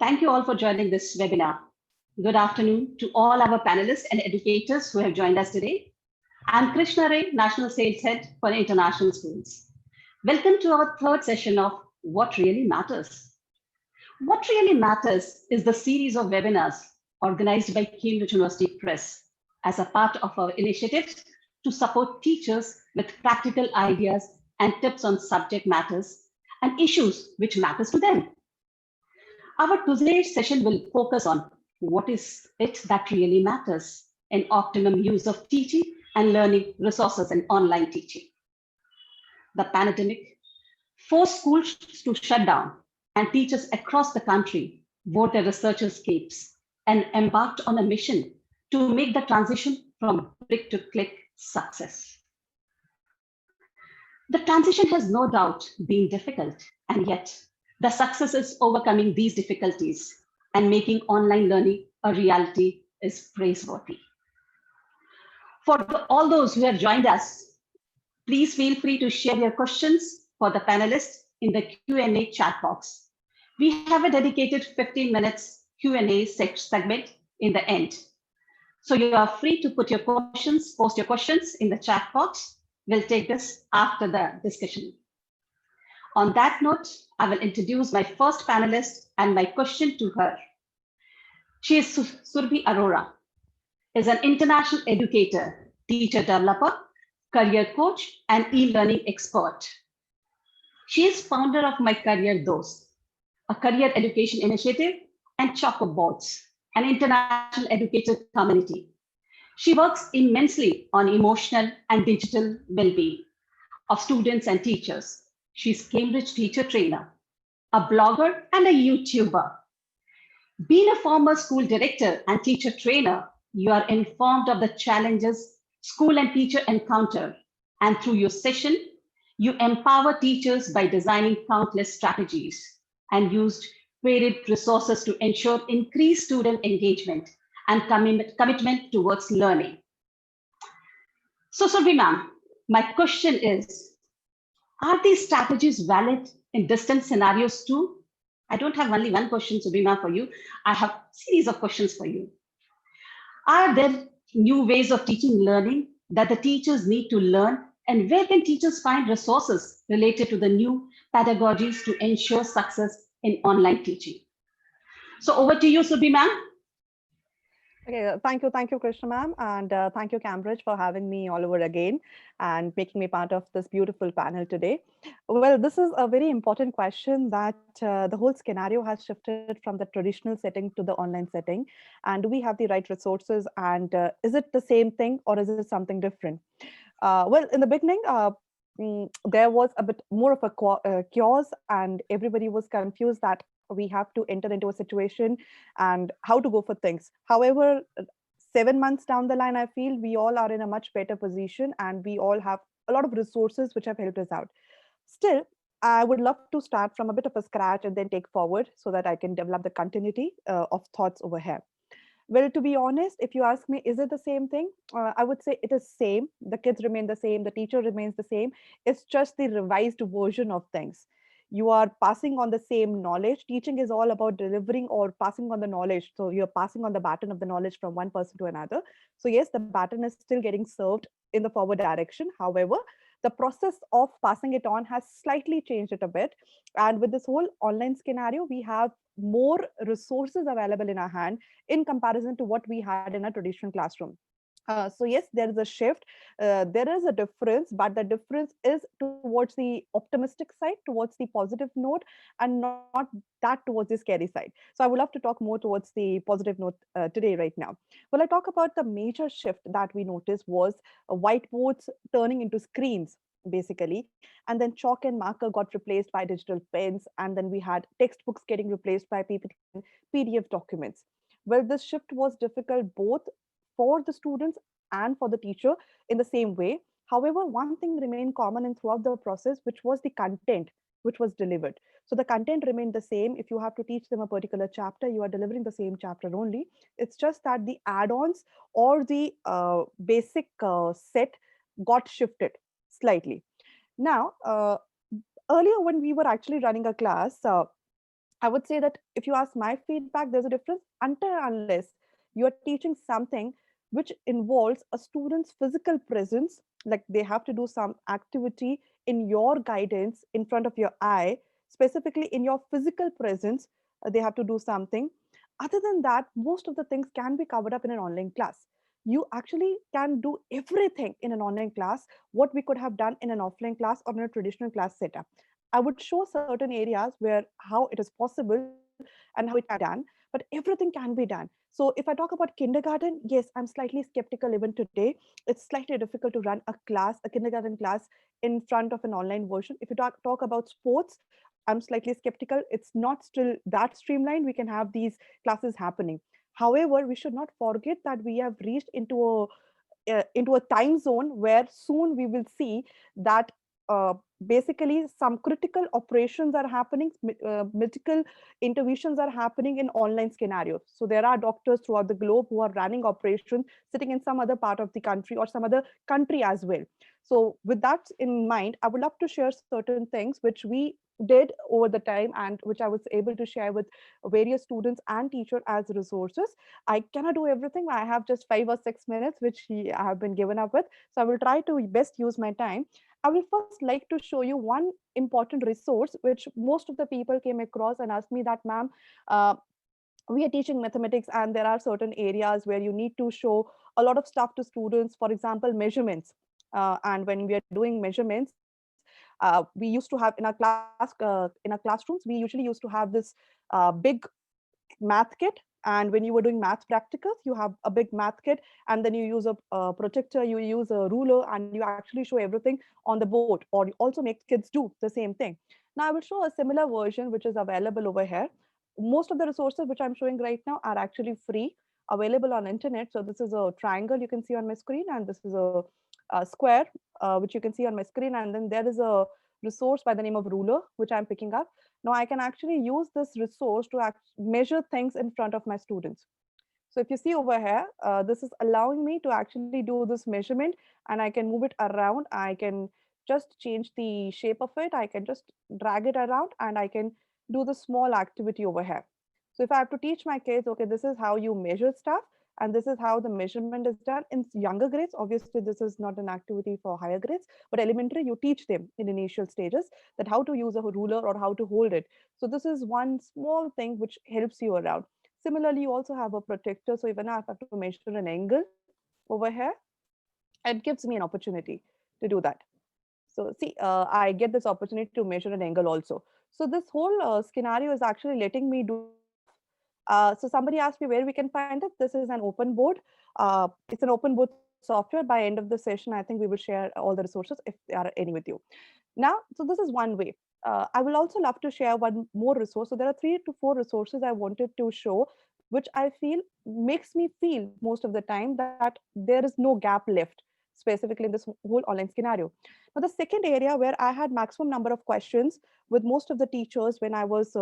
Thank you all for joining this webinar. Good afternoon to all our panelists and educators who have joined us today. I'm Krishna Ray, National Sales Head for International Schools. Welcome to our third session of What Really Matters. What Really Matters is the series of webinars organized by Cambridge University Press as a part of our initiatives to support teachers with practical ideas and tips on subject matters and issues which matters to them. Our today's session will focus on what is it that really matters in optimum use of teaching and learning resources and online teaching. The pandemic forced schools to shut down, and teachers across the country wore their researchers' capes and embarked on a mission to make the transition from brick to click success. The transition has no doubt been difficult, and yet the success is overcoming these difficulties and making online learning a reality is praiseworthy. For all those who have joined us, please feel free to share your questions for the panelists in the Q&A chat box. We have a dedicated 15 minutes Q&A segment in the end. So you are free to put your questions, post your questions in the chat box. We'll take this after the discussion. On that note, I will introduce my first panelist and my question to her. She is Surbhi Arora, is an international educator, teacher developer, career coach, and e-learning expert. She is founder of My Career Dost, a career education initiative, and Choco Boards, an international educator community. She works immensely on emotional and digital well-being of students and teachers. She's Cambridge teacher trainer, a blogger, and a YouTuber. Being a former school director and teacher trainer, you are informed of the challenges school and teacher encounter. And through your session, you empower teachers by designing countless strategies and used varied resources to ensure increased student engagement and commitment towards learning. So, Surbhi ma'am, my question is, are these strategies valid in distant scenarios too? I don't have only one question, Surbhi ma'am, for you. I have a series of questions for you. Are there new ways of teaching learning that the teachers need to learn? And where can teachers find resources related to the new pedagogies to ensure success in online teaching? So over to you, Surbhi ma'am. Okay, thank you, Krishna ma'am, and thank you, Cambridge, for having me all over again and making me part of this beautiful panel today. Well, this is a very important question that the whole scenario has shifted from the traditional setting to the online setting. And do we have the right resources? And is it the same thing or is it something different? Well, in the beginning, there was a bit more of a chaos and everybody was confused that we have to enter into a situation and how to go for things. However, 7 months down the line, I feel we all are in a much better position and we all have a lot of resources which have helped us out. Still, I would love to start from a bit of a scratch and then take forward so that I can develop the continuity of thoughts over here. Well, to be honest, if you ask me, is it the same thing? I would say it is same. The kids remain the same. The teacher remains the same. It's just the revised version of things. You are passing on the same knowledge. Teaching is all about delivering or passing on the knowledge. So you're passing on the baton of the knowledge from one person to another. So yes, the baton is still getting served in the forward direction. However, the process of passing it on has slightly changed it a bit. And with this whole online scenario, we have more resources available in our hand in comparison to what we had in a traditional classroom. So yes, there is a shift. There is a difference, but the difference is towards the optimistic side, towards the positive note, and not that towards the scary side. So I would love to talk more towards the positive note today, right now. Well, I talk about the major shift that we noticed was whiteboards turning into screens, basically, and then chalk and marker got replaced by digital pens, and then we had textbooks getting replaced by PPT and PDF documents. Well, this shift was difficult both for the students and for the teacher in the same way. However, one thing remained common in throughout the process, which was the content which was delivered. So the content remained the same. If you have to teach them a particular chapter, you are delivering the same chapter only. It's just that the add-ons or the basic set got shifted slightly. Now, earlier when we were actually running a class, I would say that if you ask my feedback, there's a difference until and unless you are teaching something which involves a student's physical presence, like they have to do some activity in your guidance in front of your eye, specifically in your physical presence, they have to do something. Other than that, most of the things can be covered up in an online class. You actually can do everything in an online class, what we could have done in an offline class or in a traditional class setup. I would show certain areas where how it is possible and how it can be done, but everything can be done. So if I talk about kindergarten, yes, I'm slightly skeptical even today. It's slightly difficult to run a kindergarten class in front of an online version. If you talk about sports, I'm slightly skeptical. It's not still that streamlined. We can have these classes happening. However, we should not forget that we have reached into a time zone where soon we will see that basically some critical operations are happening, medical interventions are happening in online scenarios. So there are doctors throughout the globe who are running operations sitting in some other part of the country or some other country as well. So with that in mind, I would love to share certain things which we did over the time and which I was able to share with various students and teacher as resources. I cannot do everything. I have just 5 or 6 minutes, which I have been given up with. So I will try to best use my time. I will first like to show you one important resource, which most of the people came across and asked me that, ma'am, uh, we are teaching mathematics and there are certain areas where you need to show a lot of stuff to students, for example, measurements. And when we are doing measurements, we used to have in our classrooms, we usually used to have this big math kit, and when you were doing math practicals you have a big math kit, and then you use a projector, you use a ruler, and you actually show everything on the board, or you also make kids do the same thing. Now I will show a similar version which is available over here. Most of the resources which I'm showing right now are actually free, available on internet. So this is a triangle you can see on my screen, and this is a square which you can see on my screen, and then there is a resource by the name of ruler which I'm picking up. Now I can actually use this resource to measure things in front of my students. So if you see over here, this is allowing me to actually do this measurement, and I can move it around. I can just change the shape of it. I can just drag it around, and I can do the small activity over here. So if I have to teach my kids, okay, this is how you measure stuff, and this is how the measurement is done in younger grades. Obviously, this is not an activity for higher grades, but elementary, you teach them in initial stages that how to use a ruler or how to hold it. So this is one small thing which helps you around. Similarly, you also have a protector. So even if I have to measure an angle over here, it gives me an opportunity to do that. So see, I get this opportunity to measure an angle also. So this whole scenario is actually letting me do this stuff. So somebody asked me where we can find it. This is an open board. It's an open board software. By end of the session, I think we will share all the resources if there are any with you. Now, so this is one way. I will also love to share one more resource. So there are 3 to 4 resources I wanted to show, which I feel makes me feel most of the time that there is no gap left, specifically in this whole online scenario. Now, the second area where I had maximum number of questions with most of the teachers when I was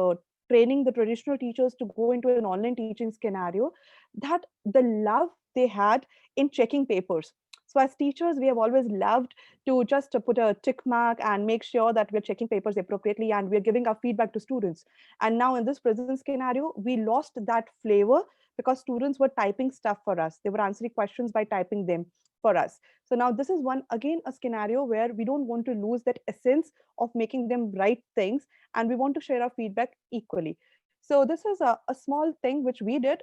training the traditional teachers to go into an online teaching scenario, that the love they had in checking papers. So as teachers, we have always loved to just put a tick mark and make sure that we're checking papers appropriately and we're giving our feedback to students. And now in this present scenario, we lost that flavor because students were typing stuff for us. They were answering questions by typing them for us. So now this is one again a scenario where we don't want to lose that essence of making them write things, and we want to share our feedback equally. So this is a small thing which we did.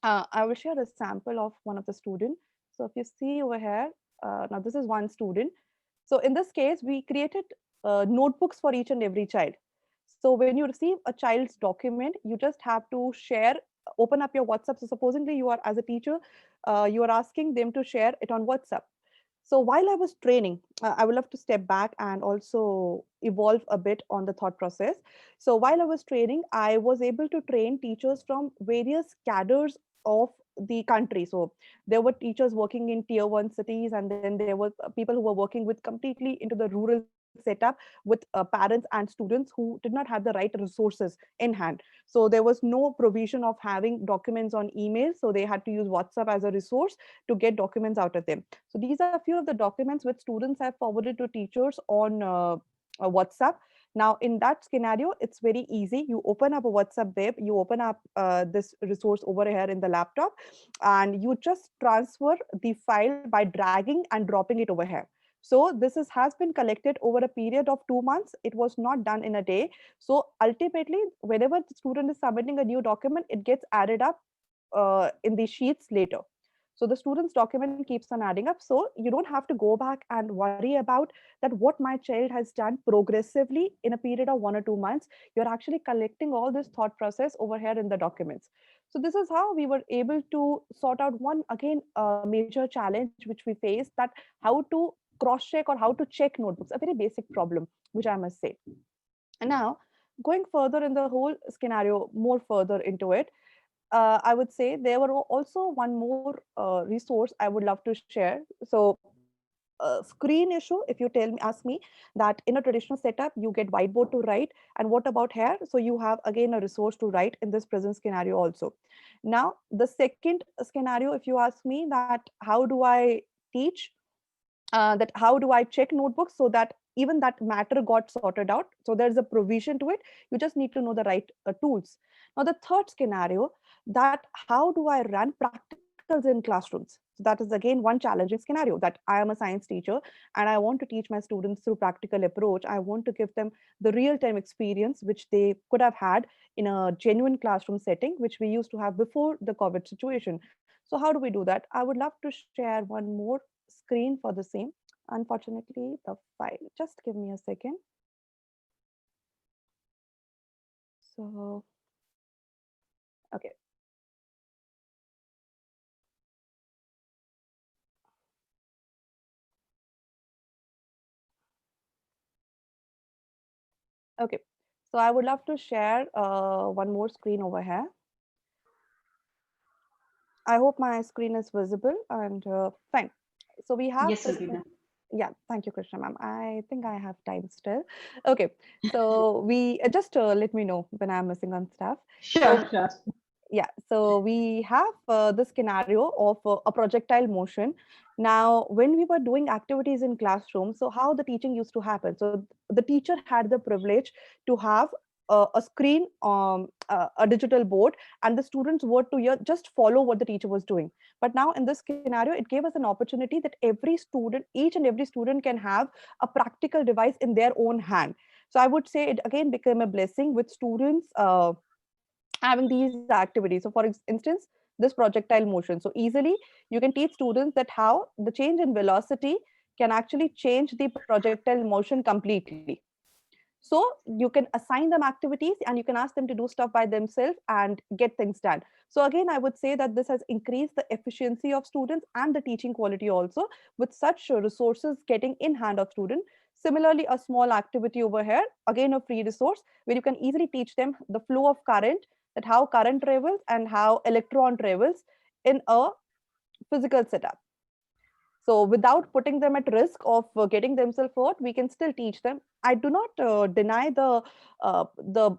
I will share a sample of one of the student. So if you see over here, now this is one student. So in this case, we created notebooks for each and every child. So when you receive a child's document, you just have to share, open up your WhatsApp. So supposedly you are as a teacher, you are asking them to share it on WhatsApp. So while I was training, I would love to step back and also evolve a bit on the thought process. So while I was training, I was able to train teachers from various cadres of the country. So there were teachers working in tier one cities, and then there were people who were working with completely into the rural setup with parents and students who did not have the right resources in hand. So there was no provision of having documents on email. So they had to use WhatsApp as a resource to get documents out of them. So these are a few of the documents which students have forwarded to teachers on WhatsApp. Now, in that scenario, it's very easy. You open up a WhatsApp web, you open up this resource over here in the laptop, and you just transfer the file by dragging and dropping it over here. So this has been collected over a period of 2 months. It was not done in a day. So ultimately, whenever the student is submitting a new document, it gets added up in the sheets later. So the student's document keeps on adding up. So you don't have to go back and worry about that what my child has done progressively in a period of 1 or 2 months. You're actually collecting all this thought process over here in the documents. So this is how we were able to sort out one again a major challenge which we faced, that how to cross check or how to check notebooks, a very basic problem, which I must say. And now going further in the whole scenario, more further into it, I would say there were also one more resource I would love to share. So, screen issue. If you ask me that in a traditional setup you get whiteboard to write, and what about here? So you have again a resource to write in this present scenario also. Now, the second scenario, if you ask me that how do I teach, that how do I check notebooks so that even that matter got sorted out. So there's a provision to it. You just need to know the right tools. Now, the third scenario, that how do I run practicals in classrooms? So that is again one challenging scenario, that I am a science teacher and I want to teach my students through practical approach. I want to give them the real time experience which they could have had in a genuine classroom setting, which we used to have before the COVID situation. So how do we do that? I would love to share one more screen for the same. Unfortunately, the file. Just give me a second. So, okay. Okay. So I would love to share one more screen over here. I hope my screen is visible and fine. So we have Yes, this. Rubina. Yeah, thank you, Krishna ma'am. I think I have time still. Okay. So we just let me know when I'm missing on stuff. Sure, So sure. yeah, so we have this scenario of a projectile motion. Now, when we were doing activities in classroom, so how the teaching used to happen? So the teacher had the privilege to have a screen, a digital board, and the students were to just follow what the teacher was doing. But now in this scenario, it gave us an opportunity that every student, each and every student can have a practical device in their own hand. So I would say it again became a blessing with students having these activities. So, for instance, this projectile motion. So, easily you can teach students that how the change in velocity can actually change the projectile motion completely. So you can assign them activities and you can ask them to do stuff by themselves and get things done. So again, I would say that this has increased the efficiency of students and the teaching quality also, with such resources getting in hand of student. Similarly, a small activity over here, again a free resource where you can easily teach them the flow of current, that how current travels and how electron travels in a physical setup. So without putting them at risk of getting themselves hurt, we can still teach them. I do not deny the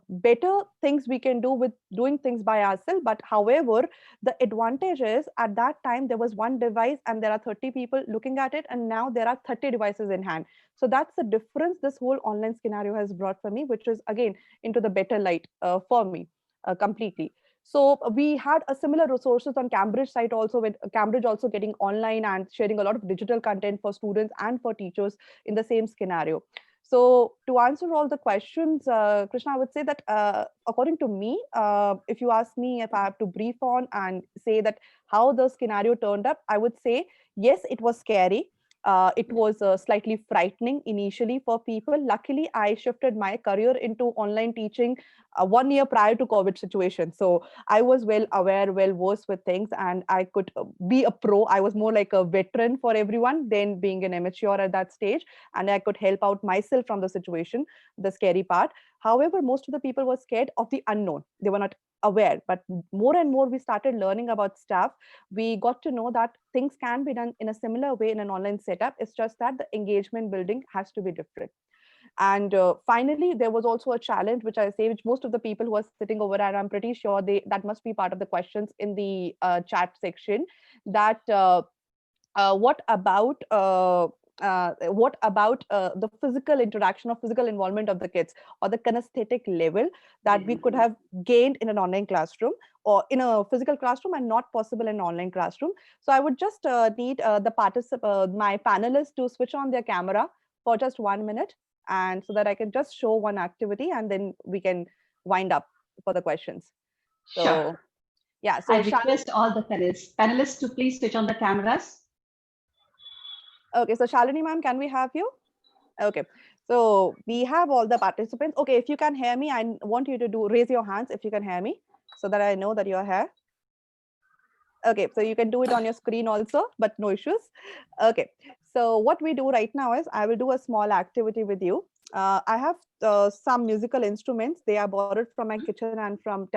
better things we can do with doing things by ourselves. But however, the advantage is at that time there was one device and there are 30 people looking at it, and now there are 30 devices in hand. So that's the difference this whole online scenario has brought for me, which is again into the better light for me completely. So we had a similar resources on Cambridge site also, with Cambridge also getting online and sharing a lot of digital content for students and for teachers in the same scenario. So to answer all the questions, Krishna, I would say that according to me, if you ask me if I have to brief on and say that how the scenario turned up, I would say yes, it was scary. It was slightly frightening initially for people. Luckily, I shifted my career into online teaching 1 year prior to COVID situation. So I was well aware, well versed with things, and I could be a pro. I was more like a veteran for everyone than being an amateur at that stage, and I could help out myself from the situation, the scary part. However, most of the people were scared of the unknown. They were not aware, but more and more we started learning about stuff. We got to know that things can be done in a similar way in an online setup. It's just that the engagement building has to be different. And finally, there was also a challenge, which I say, which most of the people who are sitting over there, I'm pretty sure they that must be part of the questions in the chat section. That what about what about the physical interaction or physical involvement of the kids, or the kinesthetic level that we could have gained in an online classroom or in a physical classroom and not possible in an online classroom. So I would just need my panelists to switch on their camera for just 1 minute, and so that I can just show one activity and then we can wind up for the questions. So Sure. yeah, so I request all the panelists to please switch on the cameras. Okay, so Shalini ma'am, can we have you? Okay, so we have all the participants. Okay, if you can hear me, I want you to raise your hands if you can hear me, so that I know that you're here. Okay, so you can do it on your screen also, but no issues. Okay, so what we do right now is I will do a small activity with you. I have some musical instruments. They are borrowed from my kitchen and from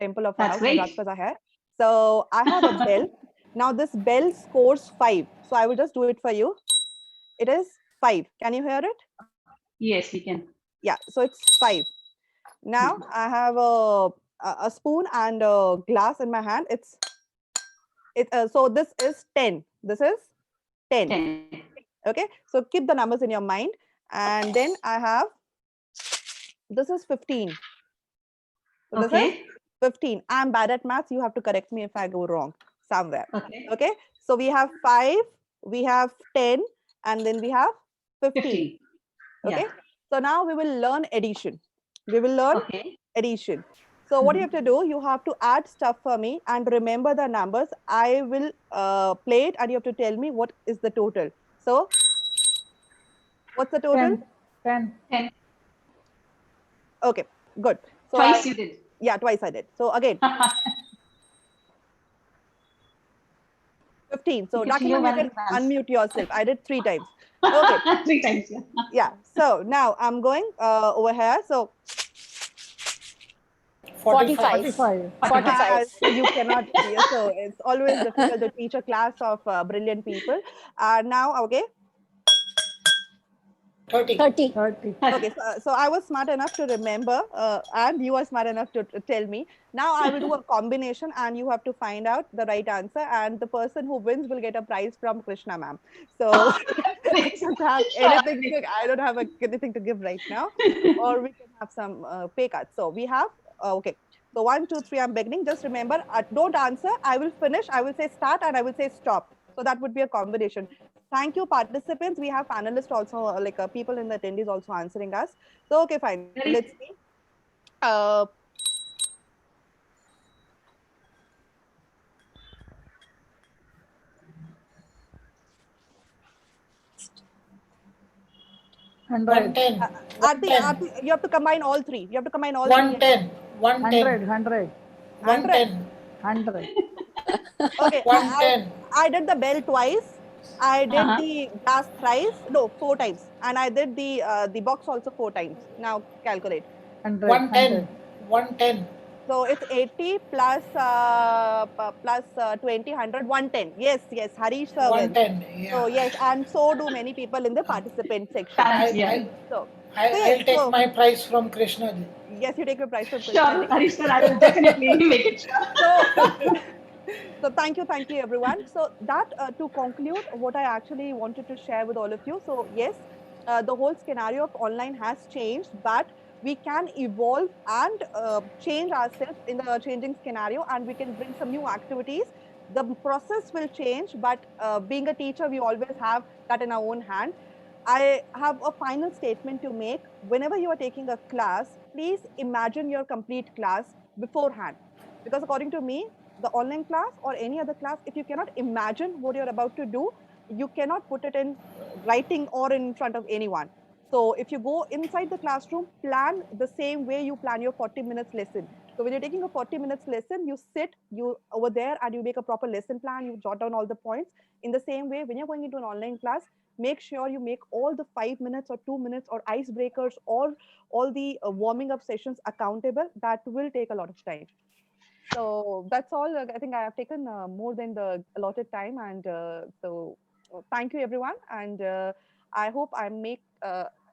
temple of our That's house. My great. Rajpas are here. So I have a bell. Now this bell scores 5. So I will just do it for you. It is 5. Can you hear it? Yes, we can. Yeah, so it's 5. Now I have a spoon and a glass in my hand. So this is 10. This is 10. 10. Okay, so keep the numbers in your mind. And then I have, this is 15. So this is Okay. 15. I'm bad at maths. You have to correct me if I go wrong somewhere. Okay. Okay, so we have 5, we have 10, and then we have 15. 15. Okay, Yeah. so now we will learn addition. We will learn Okay. addition. So what you have to do, you have to add stuff for me and remember the numbers. I will play it and you have to tell me what is the total. So what's the total? 10. 10. Okay, good. So Twice you did. yeah, twice I did. So again, 15. So Rakhi ma'am, you can unmute yourself. I did 3 times. Okay. 3 times, yeah. Yeah. So now I'm going over here. So 45. 45. You cannot see. So it's always difficult to teach a class of brilliant people. Now, okay. 30. Okay, so I was smart enough to remember, and you are smart enough to tell me. Now I will do a combination, and you have to find out the right answer. And the person who wins will get a prize from Krishna ma'am. So I don't have anything. I don't have anything to give right now, or we can have some pay cuts. So we have okay. So 1, 2, 3. I'm beginning. Just remember, don't answer. I will finish. I will say start, and I will say stop. So that would be a combination. Thank you, participants. We have panelists also, like people in the attendees also answering us. So, okay, fine. Let's see. Aarti, you have to combine all 3. You have to combine all 3. 110. 100. Okay, 110. I did the bell twice. I did the glass thrice. No, 4 times. And I did the box also 4 times. Now calculate. 110. 110. So it's 80 plus 20, 100, 110. Yes, Harish sir wins. 110. Yeah. So yes, and so do many people in the participant section. I'll take my prize from Krishna ji. Yes, you take your prize from Krishna. Sure, Harish sir, I will definitely make it sure. So thank you everyone. So that to conclude what I actually wanted to share with all of you. So yes, the whole scenario of online has changed, but we can evolve and change ourselves in the changing scenario, and we can bring some new activities. The process will change, but being a teacher, we always have that in our own hand. I have a final statement to make. Whenever you are taking a class, please imagine your complete class beforehand. Because according to me, the online class or any other class, if you cannot imagine what you're about to do, you cannot put it in writing or in front of anyone. So if you go inside the classroom, plan the same way you plan your 40 minutes lesson. So when you're taking a 40 minutes lesson, you sit over there and you make a proper lesson plan, you jot down all the points. In the same way, when you're going into an online class, make sure you make all the 5 minutes or 2 minutes or icebreakers or all the warming up sessions accountable. That will take a lot of time. So that's all. I think I have taken more than the allotted time, and so thank you everyone. And I hope I make.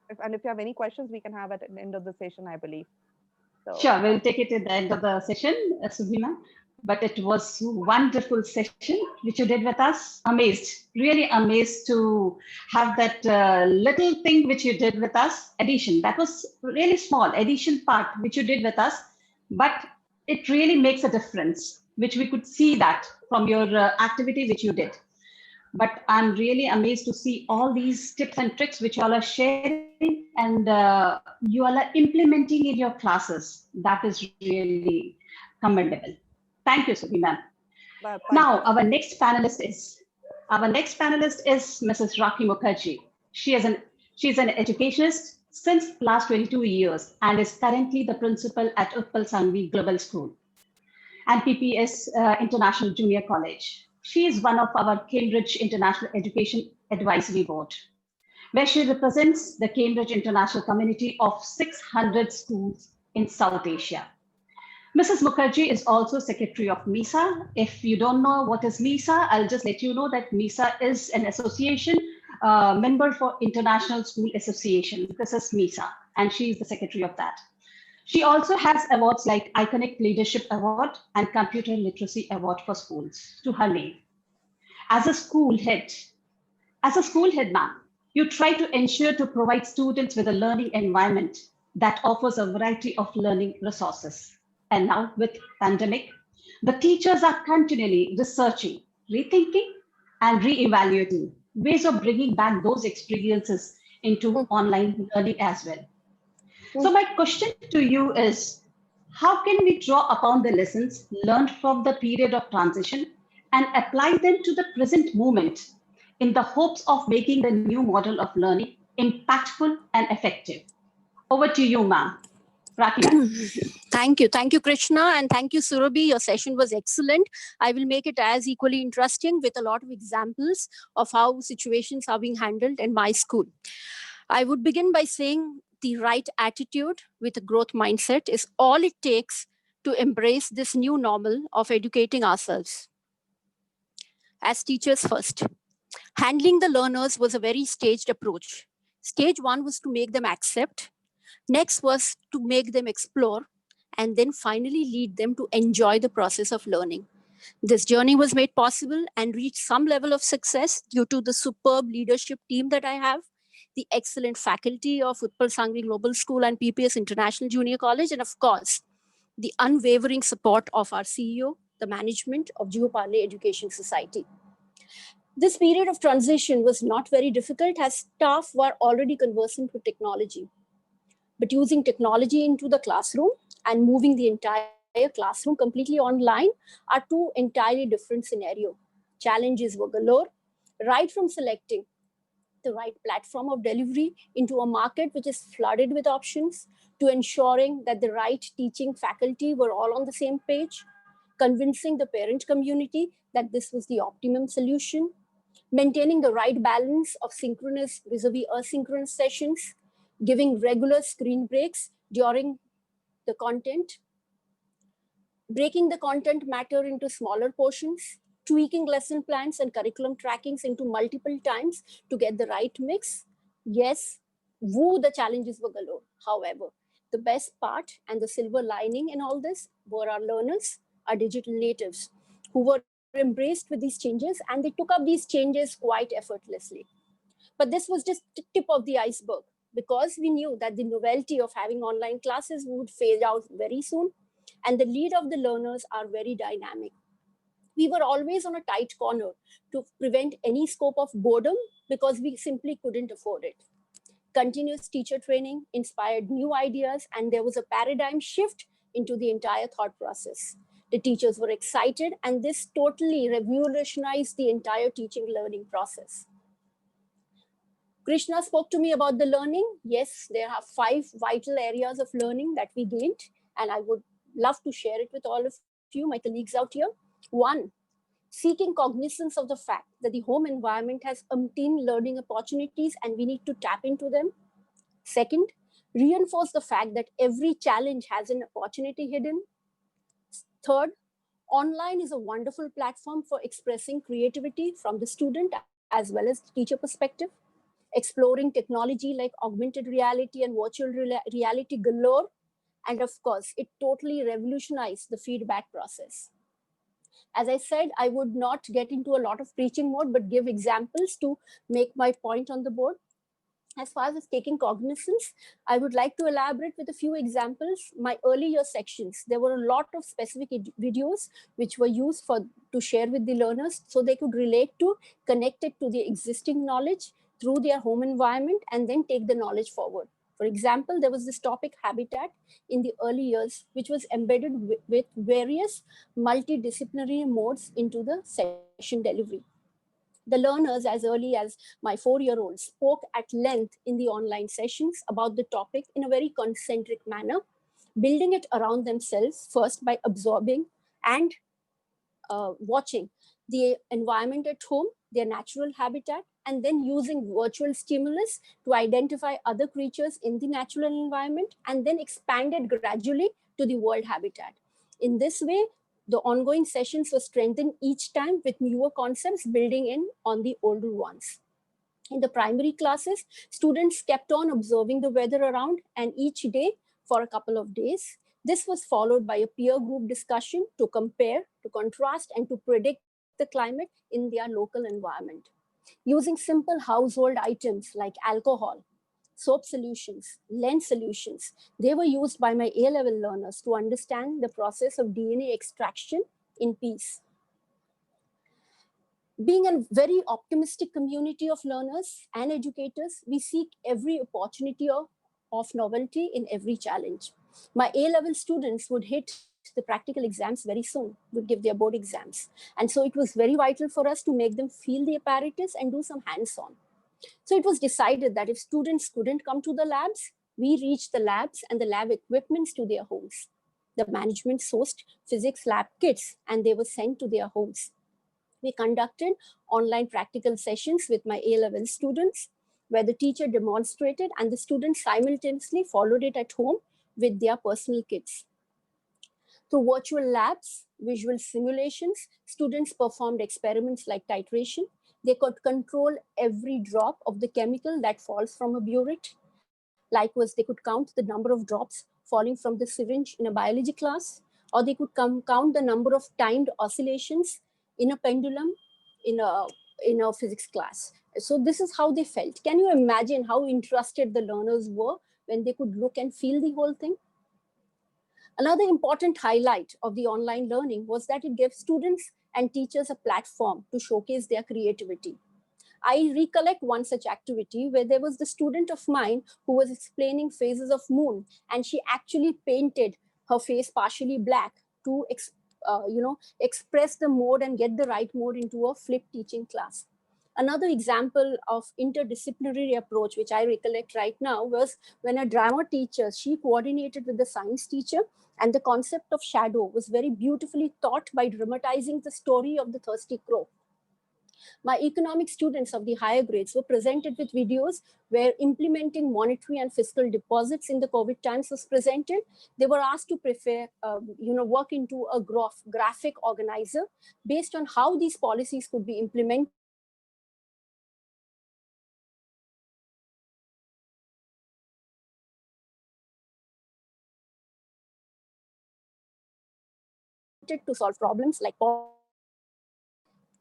If you have any questions, we can have at the end of the session, I believe. So, sure, we'll take it at the end of the session, Subhi ma'am. but it was wonderful session which you did with us. Amazed, really amazed to have that little thing which you did with us. Addition, that was really small addition part which you did with us, but it really makes a difference, which we could see that from your activity which you did. But I'm really amazed to see all these tips and tricks which you all are sharing, and you all are implementing in your classes. That is really commendable. Thank you, Subi ma'am. Now, Thank you. our next panelist is Mrs. Rakhi Mukherjee. She is an educationist since last 22 years and is currently the principal at Utpal Shanghvi Global School and PPS International Junior College. She is one of our Cambridge International Education Advisory Board, where she represents the Cambridge International community of 600 schools in South Asia. Mrs. Mukherjee is also secretary of MISA. If you don't know what is MISA, I'll just let you know that MISA is an association member for International School Association. This is MISA, and she is the secretary of that. She also has awards like Iconic Leadership Award and Computer Literacy Award for schools to her name. As a school head, ma'am, you try to ensure to provide students with a learning environment that offers a variety of learning resources. And now with pandemic, the teachers are continually researching, rethinking, and re-evaluating ways of bringing back those experiences into online learning as well. So my question to you is, how can we draw upon the lessons learned from the period of transition and apply them to the present moment in the hopes of making the new model of learning impactful and effective? Over to you, ma'am. Rakhi, ma'am. Thank you, Krishna, and thank you, Surabhi. Your session was excellent. I will make it as equally interesting with a lot of examples of how situations are being handled in my school. I would begin by saying the right attitude with a growth mindset is all it takes to embrace this new normal of educating ourselves. As teachers first, handling the learners was a very staged approach. Stage one was to make them accept. Next was to make them explore, and then finally lead them to enjoy the process of learning. This journey was made possible and reached some level of success due to the superb leadership team that I have, the excellent faculty of Utpal Shanghvi Global School and PPS International Junior College, and of course, the unwavering support of our CEO, the management of Utpal Education Society. This period of transition was not very difficult as staff were already conversant with technology. But using technology into the classroom and moving the entire classroom completely online are two entirely different scenarios. Challenges were galore, right from selecting the right platform of delivery into a market which is flooded with options, to ensuring that the right teaching faculty were all on the same page, convincing the parent community that this was the optimum solution, maintaining the right balance of synchronous vis-a-vis asynchronous sessions, giving regular screen breaks during the content, breaking the content matter into smaller portions, tweaking lesson plans and curriculum trackings into multiple times to get the right mix. Yes, the challenges were galore. However, the best part and the silver lining in all this were our learners, our digital natives, who were embraced with these changes, and they took up these changes quite effortlessly. But this was just the tip of the iceberg, because we knew that the novelty of having online classes would fade out very soon, and the lead of the learners are very dynamic. We were always on a tight corner to prevent any scope of boredom because we simply couldn't afford it. Continuous teacher training inspired new ideas, and there was a paradigm shift into the entire thought process. The teachers were excited, and this totally revolutionized the entire teaching learning process. Krishna spoke to me about the learning. Yes, there are 5 vital areas of learning that we gained, and I would love to share it with all of you, my colleagues out here. 1, seeking cognizance of the fact that the home environment has umpteen learning opportunities and we need to tap into them. Second, reinforce the fact that every challenge has an opportunity hidden. Third, online is a wonderful platform for expressing creativity from the student as well as the teacher perspective. Exploring technology like augmented reality and virtual reality galore. And of course, it totally revolutionized the feedback process. As I said, I would not get into a lot of preaching mode, but give examples to make my point on the board. As far as taking cognizance, I would like to elaborate with a few examples. My early year sections, there were a lot of specific videos which were used to share with the learners so they could relate to, connect it to the existing knowledge through their home environment, and then take the knowledge forward. For example, there was this topic habitat in the early years, which was embedded with various multidisciplinary modes into the session delivery. The learners, as early as my 4-year-old, spoke at length in the online sessions about the topic in a very concentric manner, building it around themselves first by absorbing and watching the environment at home, their natural habitat, and then using virtual stimulus to identify other creatures in the natural environment, and then expanded gradually to the world habitat. In this way, the ongoing sessions were strengthened each time with newer concepts building in on the older ones. In the primary classes, students kept on observing the weather around and each day for a couple of days. This was followed by a peer group discussion to compare, to contrast, and to predict the climate in their local environment. Using simple household items like alcohol, soap solutions, lens solutions, they were used by my A-level learners to understand the process of DNA extraction in peace. Being a very optimistic community of learners and educators, we seek every opportunity of novelty in every challenge. My A-level students would hit the practical exams very soon, would give their board exams. And so it was very vital for us to make them feel the apparatus and do some hands-on. So it was decided that if students couldn't come to the labs, we reached the labs and the lab equipments to their homes. The management sourced physics lab kits and they were sent to their homes. We conducted online practical sessions with my A-level students where the teacher demonstrated and the students simultaneously followed it at home with their personal kits. Through virtual labs, visual simulations, students performed experiments like titration. They could control every drop of the chemical that falls from a burette. Likewise, they could count the number of drops falling from the syringe in a biology class, or they could count the number of timed oscillations in a pendulum in a physics class. So this is how they felt. Can you imagine how interested the learners were when they could look and feel the whole thing? Another important highlight of the online learning was that it gave students and teachers a platform to showcase their creativity. I recollect one such activity where there was the student of mine who was explaining phases of moon, and she actually painted her face partially black to express the mode and get the right mode into a flip teaching class. Another example of interdisciplinary approach, which I recollect right now, was when a drama teacher, she coordinated with the science teacher, and the concept of shadow was very beautifully taught by dramatizing the story of the thirsty crow. My economic students of the higher grades were presented with videos where implementing monetary and fiscal deposits in the COVID times was presented. They were asked to work into a graphic organizer based on how these policies could be implemented to solve problems like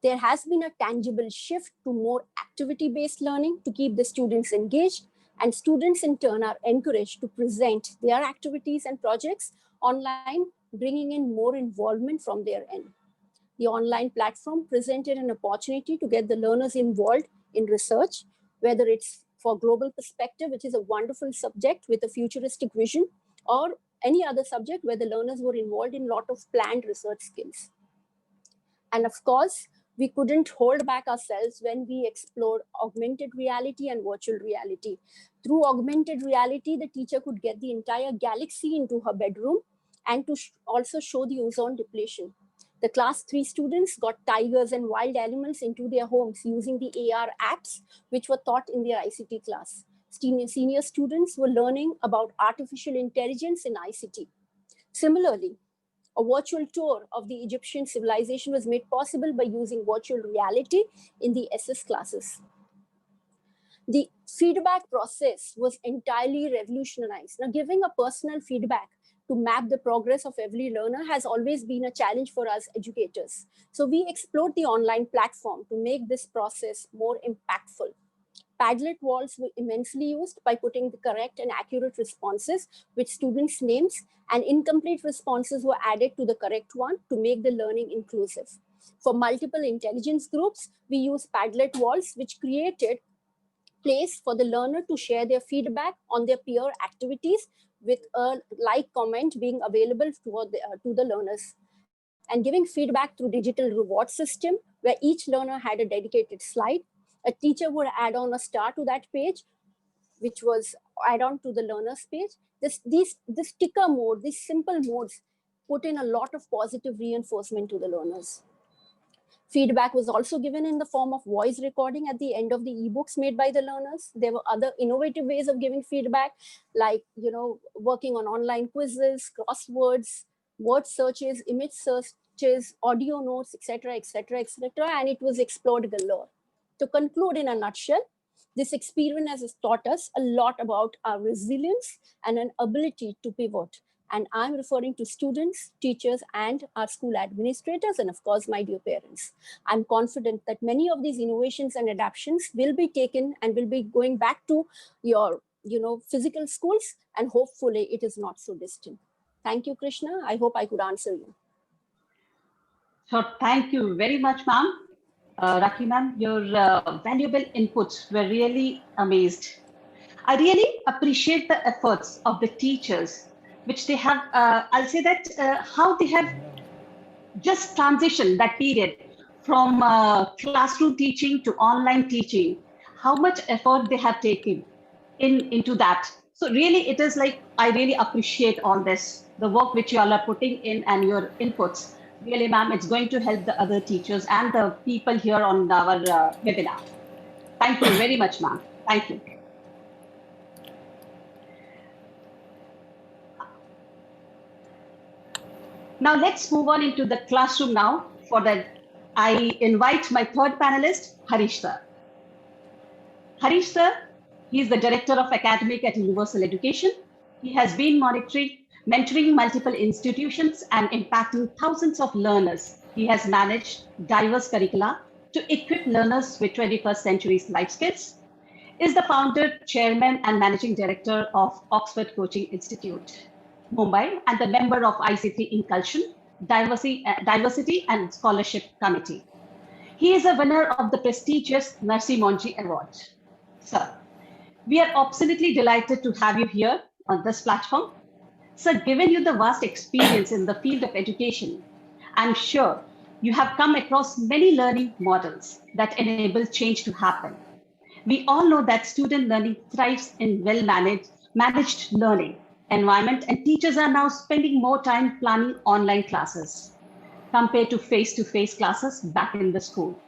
there has been a tangible shift to more activity-based learning to keep the students engaged, and students in turn are encouraged to present their activities and projects online, bringing in more involvement from their end. The online platform presented an opportunity to get the learners involved in research, whether it's for global perspective, which is a wonderful subject with a futuristic vision, or any other subject where the learners were involved in a lot of planned research skills. And of course, we couldn't hold back ourselves when we explored augmented reality and virtual reality. Through augmented reality, the teacher could get the entire galaxy into her bedroom and to also show the ozone depletion. The class 3 students got tigers and wild animals into their homes using the AR apps, which were taught in their ICT class. Senior students were learning about artificial intelligence in ICT. Similarly, a virtual tour of the Egyptian civilization was made possible by using virtual reality in the SS classes. The feedback process was entirely revolutionized. Now, giving a personal feedback to map the progress of every learner has always been a challenge for us educators. So we explored the online platform to make this process more impactful. Padlet walls were immensely used by putting the correct and accurate responses with students' names, and incomplete responses were added to the correct one to make the learning inclusive. For multiple intelligence groups, we used Padlet walls, which created place for the learner to share their feedback on their peer activities with a like comment being available to the learners, and giving feedback through digital reward system where each learner had a dedicated slide. A teacher would add on a star to that page, which was add on to the learner's page. This sticker mode, these simple modes put in a lot of positive reinforcement to the learners. Feedback was also given in the form of voice recording at the end of the ebooks made by the learners. There were other innovative ways of giving feedback, like working on online quizzes, crosswords, word searches, image searches, audio notes, etc., etc., etc., and it was explored galore. To conclude, in a nutshell, this experience has taught us a lot about our resilience and an ability to pivot. And I'm referring to students, teachers, and our school administrators, and of course, my dear parents. I'm confident that many of these innovations and adaptations will be taken and will be going back to your physical schools, and hopefully it is not so distant. Thank you, Krishna. I hope I could answer you. So thank you very much, ma'am. Rakhi ma'am, your valuable inputs were really amazed. I really appreciate the efforts of the teachers, which they have, I'll say that how they have just transitioned that period from classroom teaching to online teaching, how much effort they have taken into that. So really, it is like, I really appreciate all this, the work which you all are putting in and your inputs. Really, ma'am, it's going to help the other teachers and the people here on our webinar. Thank you very much, ma'am. Thank you. Now let's move on into the classroom now. For that, I invite my third panelist, Harish sir. Harish sir, he is the Director of Academic at Universal Education. He has been mentoring multiple institutions and impacting thousands of learners. He has managed diverse curricula to equip learners with 21st century life skills, is the founder, chairman, and managing director of Oxford Coaching Institute, Mumbai, and the member of ICT Inculsion, Diversity and Scholarship Committee. He is a winner of the prestigious Narsi Monji Award. Sir, we are absolutely delighted to have you here on this platform. Sir, given you the vast experience in the field of education, I'm sure you have come across many learning models that enable change to happen. We all know that student learning thrives in managed learning environment, and teachers are now spending more time planning online classes compared to face-to-face classes back in the school.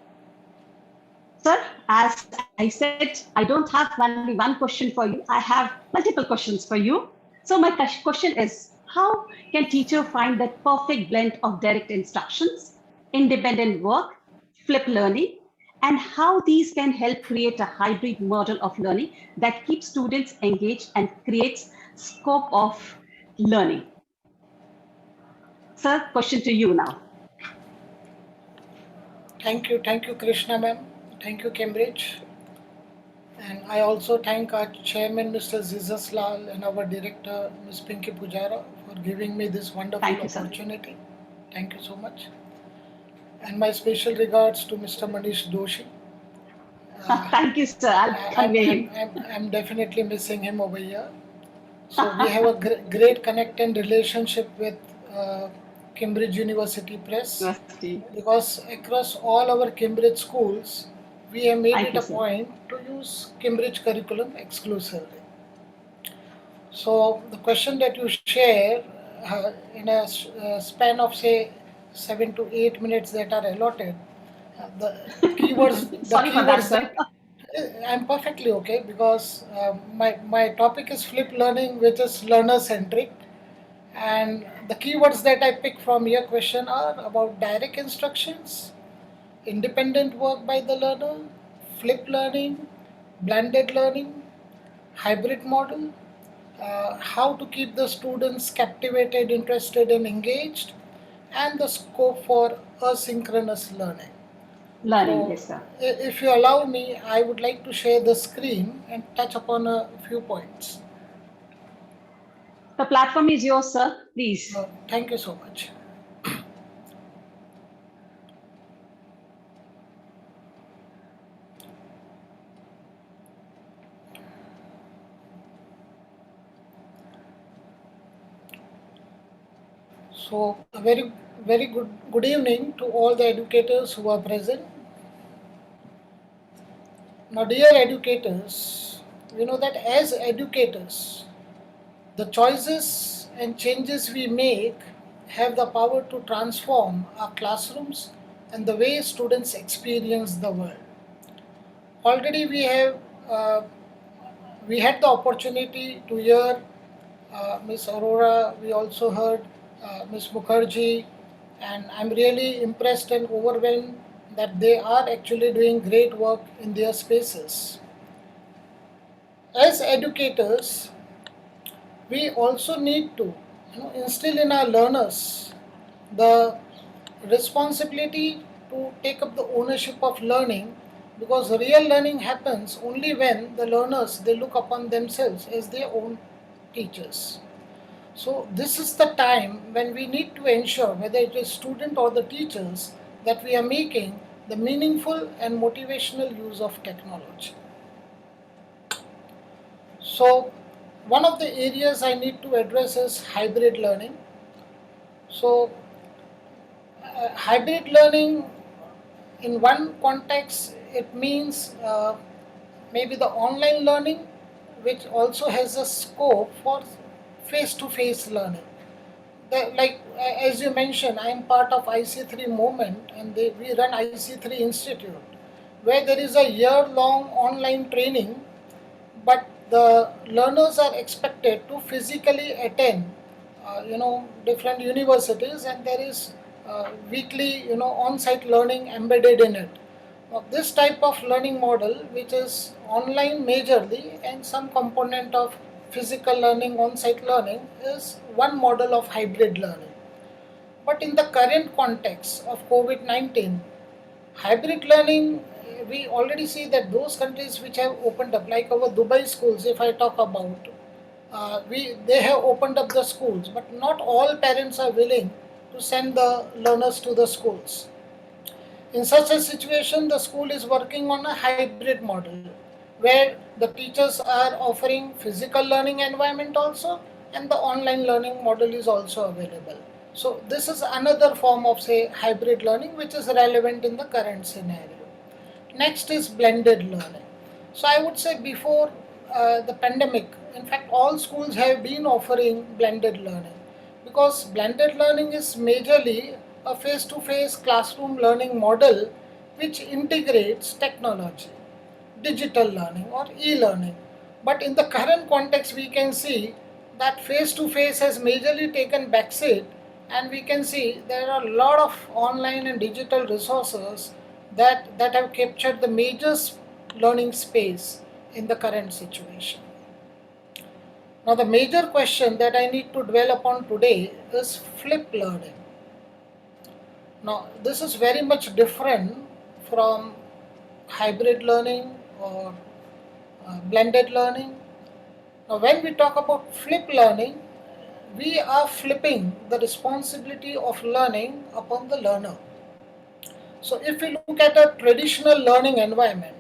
Sir, as I said, I don't have only one question for you. I have multiple questions for you. So my question is, how can teacher find that perfect blend of direct instructions, independent work, flip learning, and how these can help create a hybrid model of learning that keeps students engaged and creates scope of learning? Sir, question to you now. Thank you, Krishna ma'am. Thank you, Cambridge. And I also thank our chairman, Mr. Zizas Lal, and our director, Ms. Pinky Pujara, for giving me this wonderful opportunity. Thank you so much. And my special regards to Mr. Manish Doshi. Thank you, sir. I'll convey him. I'm definitely missing him over here. So we have a great connect and relationship with Cambridge University Press, because across all our Cambridge schools, we have made it a point to use Cambridge curriculum exclusively. So the question that you share in a span of say 7 to 8 minutes that are allotted, the keywords. I'm perfectly okay, because my topic is flip learning, which is learner centric. And the keywords that I pick from your question are about direct instructions, independent work by the learner, flip learning, blended learning, hybrid model, how to keep the students captivated, interested, and engaged, and the scope for asynchronous learning. Learning, So, yes, sir. if you allow me, I would like to share the screen and touch upon a few points. The platform is yours, sir. Please. Thank you so much. So, a very good evening to all the educators who are present. Now, dear educators, we know that as educators, the choices and changes we make have the power to transform our classrooms and the way students experience the world. Already uh, we had the opportunity to hear Ms. Aurora. We also heard Ms. Mukherjee, and I'm really impressed and overwhelmed that they are actually doing great work in their spaces. As educators, we also need to instill in our learners the responsibility to take up the ownership of learning, because real learning happens only when the learners they look upon themselves as their own teachers. So this is the time when we need to ensure, whether it is student or the teachers, that we are making the meaningful and motivational use of technology. So one of the areas I need to address is hybrid learning. So hybrid learning, in one context, it means maybe the online learning, which also has a scope for face-to-face learning. Like as you mentioned, I am part of IC3 movement, and we run IC3 Institute, where there is a year-long online training, but the learners are expected to physically attend different universities, and there is weekly on-site learning embedded in it. Now, this type of learning model, which is online majorly and some component of physical learning, on-site learning, is one model of hybrid learning. But in the current context of COVID-19, hybrid learning, we already see that those countries which have opened up, like our Dubai schools, if I talk about, they have opened up the schools, but not all parents are willing to send the learners to the schools. In such a situation, the school is working on a hybrid model where the teachers are offering physical learning environment also, and the online learning model is also available. So this is another form of, say, hybrid learning which is relevant in the current scenario. Next is blended learning. So I would say before the pandemic, in fact, all schools have been offering blended learning, because blended learning is majorly a face-to-face classroom learning model which integrates technology, digital learning or e-learning. But in the current context, we can see that face-to-face has majorly taken backseat, and we can see there are a lot of online and digital resources that have captured the major learning space in the current situation. Now, the major question that I need to dwell upon today is flip learning. Now, this is very much different from hybrid learning or blended learning. Now, when we talk about flip learning, we are flipping the responsibility of learning upon the learner. So, if we look at a traditional learning environment,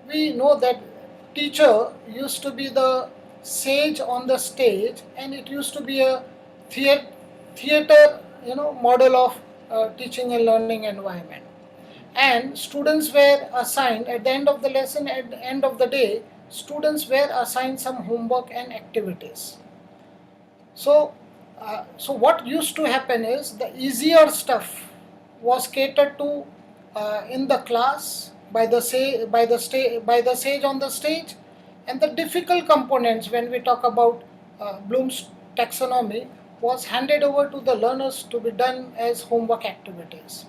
we know that teacher used to be the sage on the stage, and it used to be a theater model of teaching and learning environment, and students were assigned at the end of the lesson, at the end of the day, students were assigned some homework and activities. So what used to happen is the easier stuff was catered to in the class by the by the sage on the stage, and the difficult components, when we talk about Bloom's taxonomy, was handed over to the learners to be done as homework activities.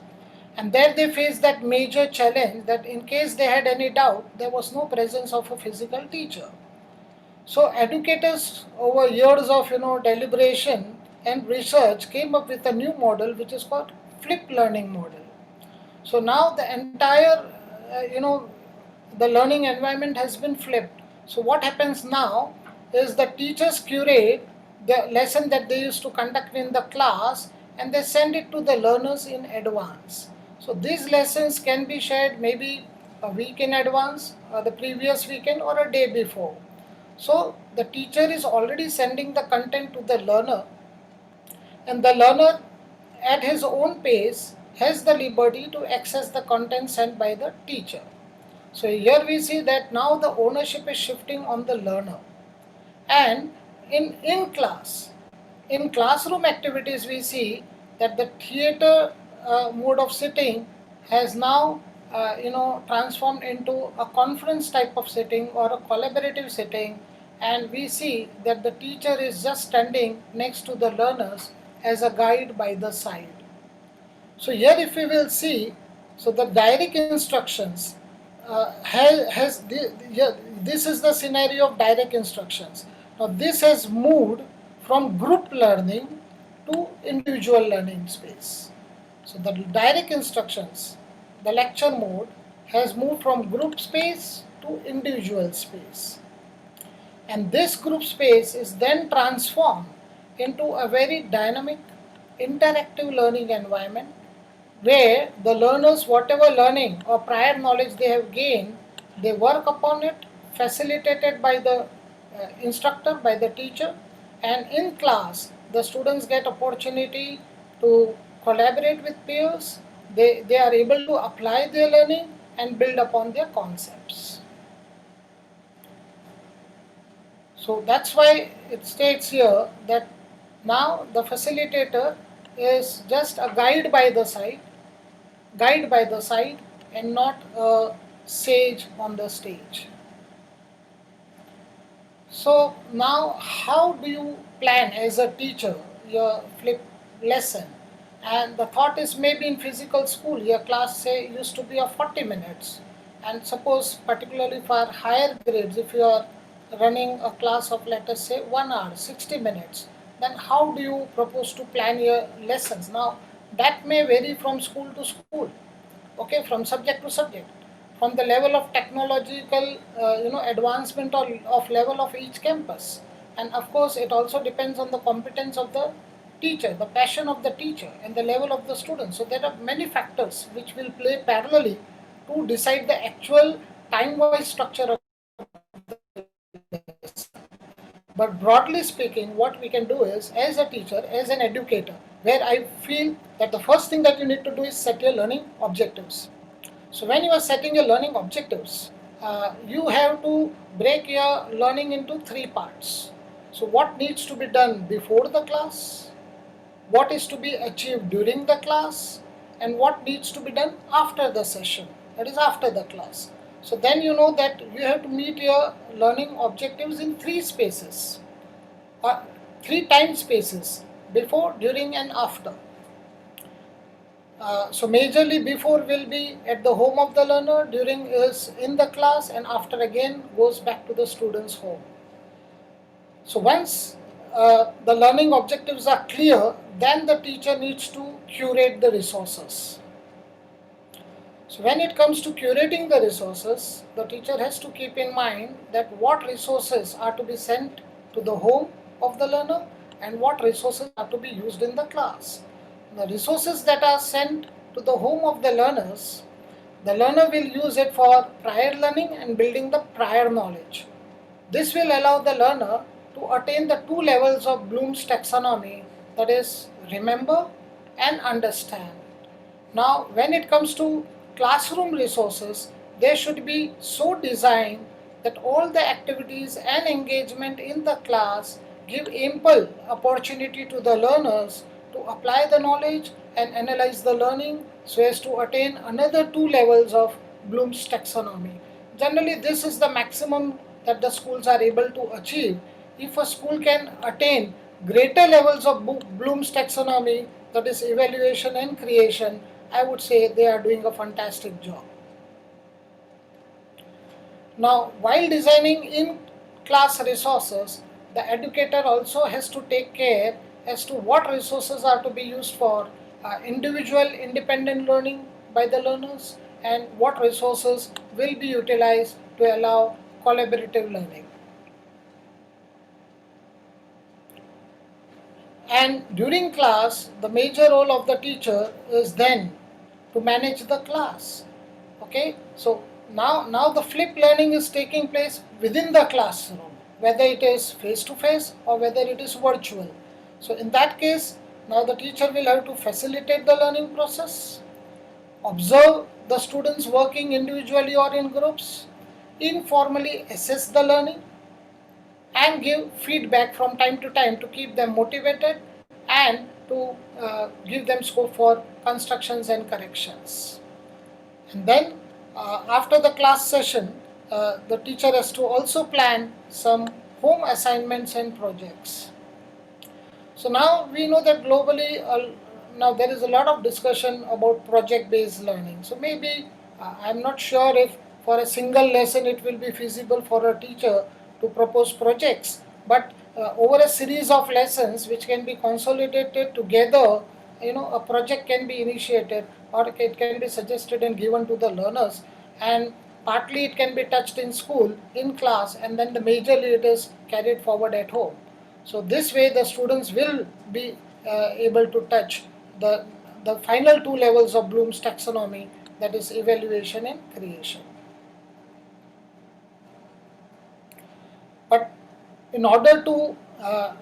And there they faced that major challenge that in case they had any doubt, there was no presence of a physical teacher. So educators over years of deliberation and research came up with a new model which is called flipped learning model. So now the entire the learning environment has been flipped. So what happens now is the teachers curate the lesson that they used to conduct in the class and they send it to the learners in advance. So these lessons can be shared maybe a week in advance, or the previous weekend, or a day before. So the teacher is already sending the content to the learner, and the learner at his own pace has the liberty to access the content sent by the teacher. So here we see that now the ownership is shifting on the learner. And in class, in classroom activities, we see that the theater mode of sitting has now transformed into a conference type of sitting or a collaborative sitting, and we see that the teacher is just standing next to the learners as a guide by the side. So here if we will see, so the direct instructions this is the scenario of direct instructions. Now this has moved from group learning to individual learning space. So the direct instructions, the lecture mode has moved from group space to individual space. And this group space is then transformed into a very dynamic, interactive learning environment where the learners, whatever learning or prior knowledge they have gained, they work upon it, facilitated by the instructor, by the teacher, and in class, the students get opportunity to collaborate with peers. They are able to apply their learning and build upon their concepts. So that's why it states here that now the facilitator is just a guide by the side and not a sage on the stage. So now how do you plan as a teacher your flip lesson? And the thought is maybe in physical school your class say used to be of 40 minutes, and suppose particularly for higher grades if you are running a class of let us say 1 hour 60 minutes, then how do you propose to plan your lessons? Now that may vary from school to school, okay, from subject to subject, from the level of technological advancement or of level of each campus, and of course it also depends on the competence of the teacher, the passion of the teacher, and the level of the student. So there are many factors which will play parallelly to decide the actual time wise structure of the lesson. But broadly speaking, what we can do is, as a teacher, as an educator, where I feel that the first thing that you need to do is set your learning objectives. So when you are setting your learning objectives, you have to break your learning into three parts. So what needs to be done before the class, what is to be achieved during the class, and what needs to be done after the session, that is after the class. So then you know that you have to meet your learning objectives in three spaces, or three time spaces: before, during, and after. So majorly before will be at the home of the learner, during is in the class, and after again goes back to the student's home. So once the learning objectives are clear, then the teacher needs to curate the resources. So when it comes to curating the resources, the teacher has to keep in mind that what resources are to be sent to the home of the learner and what resources are to be used in the class. The resources that are sent to the home of the learner will use it for prior learning and building the prior knowledge. This will allow the learner to attain the two levels of Bloom's taxonomy, that is, remember and understand. Now, when it comes to classroom resources, they should be so designed that all the activities and engagement in the class give ample opportunity to the learners to apply the knowledge and analyze the learning so as to attain another two levels of Bloom's taxonomy. Generally, this is the maximum that the schools are able to achieve. If a school can attain greater levels of Bloom's taxonomy, that is evaluation and creation, I would say they are doing a fantastic job. Now, while designing in class resources, the educator also has to take care as to what resources are to be used for individual independent learning by the learners and what resources will be utilized to allow collaborative learning. And during class, the major role of the teacher is then to manage the class. Okay, so now the flip learning is taking place within the classroom, whether it is face to face or whether it is virtual. So in that case, now the teacher will have to facilitate the learning process, observe the students working individually or in groups, informally assess the learning, and give feedback from time to time to keep them motivated and to give them scope for constructions and corrections. And then after the class session, the teacher has to also plan some home assignments and projects. So now we know that globally, now there is a lot of discussion about project-based learning. So maybe I'm not sure if for a single lesson it will be feasible for a teacher to propose projects, but over a series of lessons which can be consolidated together, a project can be initiated or it can be suggested and given to the learners, and partly it can be touched in school, in class, and then the majorly it is carried forward at home. So this way the students will be able to touch the final two levels of Bloom's taxonomy, that is evaluation and creation. But in order to